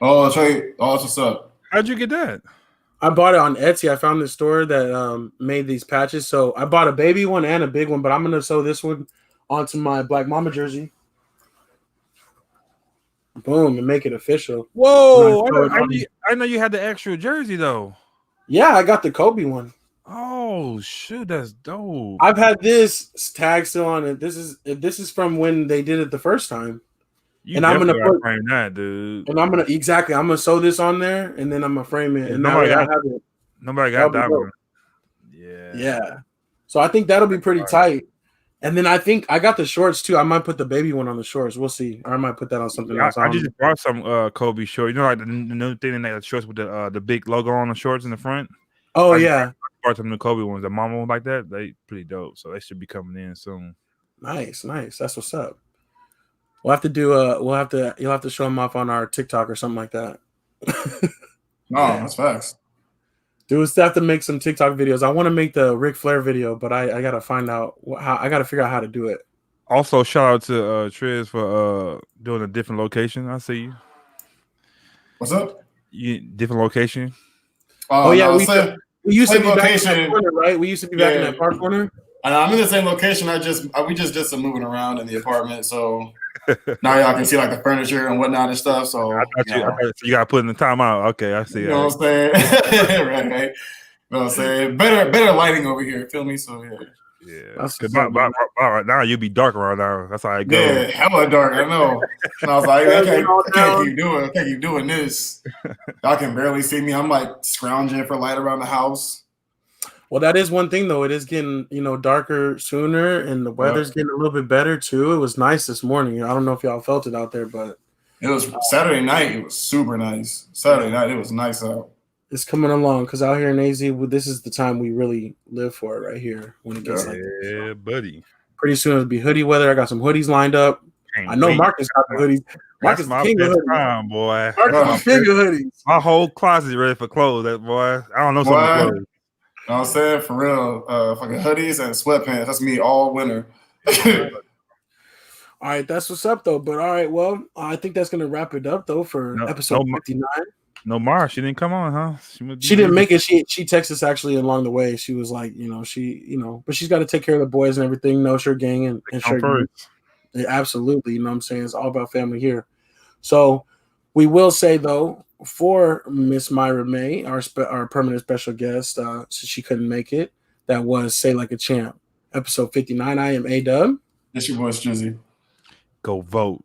Oh, that's right. Oh, that's what's up. How'd you get that? I bought it on Etsy. I found this store that made these patches. So I bought a baby one and a big one, but I'm gonna sew this one onto my Black Mama jersey. Boom, and make it official. Whoa! I know you had the extra jersey though. Yeah, I got the Kobe one. Oh shoot, that's dope. I've had this tag still on it. This is from when they did it the first time. And I'm gonna frame that, dude. And I'm gonna sew this on there, and then I'm gonna frame it. And nobody got that one. Yeah. So I think that'll be pretty tight. And then I think I got the shorts too. I might put the baby one on the shorts. We'll see. Or I might put that on something else. I just bought some Kobe shorts. You know, like the new thing in that shorts with the big logo on the shorts in the front. Oh I bought some new Kobe ones. The mama one like that. They pretty dope. So they should be coming in soon. Nice. That's what's up. We'll have to do you'll have to show them off on our TikTok or something like that. No, that's facts. Dude, we'll have to make some TikTok videos. I want to make the Ric Flair video, but I gotta find out I gotta figure out how to do it. Also, shout out to Triz for doing a different location. I see you. What's up? Different location. Oh yeah, we used to be back in that corner, right? We used to be back in that park corner. I'm in the same location. We just did some moving around in the apartment, so now y'all can see like the furniture and whatnot and stuff. So I you got to put in the timeout. Okay, I see. You know what I'm saying? right. You know what I'm saying? Better lighting over here. Feel me? So yeah. Because now you'll be dark around now. That's how it goes. Yeah, hella dark. I know. And I was like, I can't keep doing this. Y'all can barely see me. I'm like scrounging for light around the house. Well, that is one thing though. It is getting darker sooner, and the weather's getting a little bit better too. It was nice this morning. I don't know if y'all felt it out there, but it was Saturday night. It was super nice. Saturday night, it was nice out. It's coming along because out here in AZ, this is the time we really live for it right here. When it gets buddy. Pretty soon it'll be hoodie weather. I got some hoodies lined up. I know Marcus got the hoodies. Marcus my king of best hoodies. time, boy. Marcus king of hoodies. My whole closet is ready for clothes. That boy. I don't know some clothes. You know what I'm saying? For real. Fucking hoodies and sweatpants. That's me all winter. All right, that's what's up though. But all right, well, I think that's gonna wrap it up though for episode 59. No Mara, she didn't come on, huh? She didn't make it. She texted us actually along the way. She was like, but she's got to take care of the boys and everything. No shirt gang and shirt gang. Yeah, absolutely. You know what I'm saying? It's all about family here. So we will say though, for Miss Myra May, our permanent special guest, so she couldn't make it. That was Say Like a Champ, episode 59. I am A-Dub. That's your boy Strizzy. Go vote.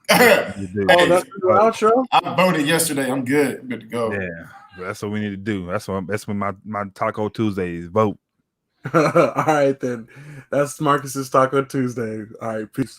That's the outro. I voted yesterday. I'm good. I'm good to go. Yeah, that's what we need to do. That's when my Taco Tuesdays vote. All right then. That's Marcus's Taco Tuesday. All right, peace.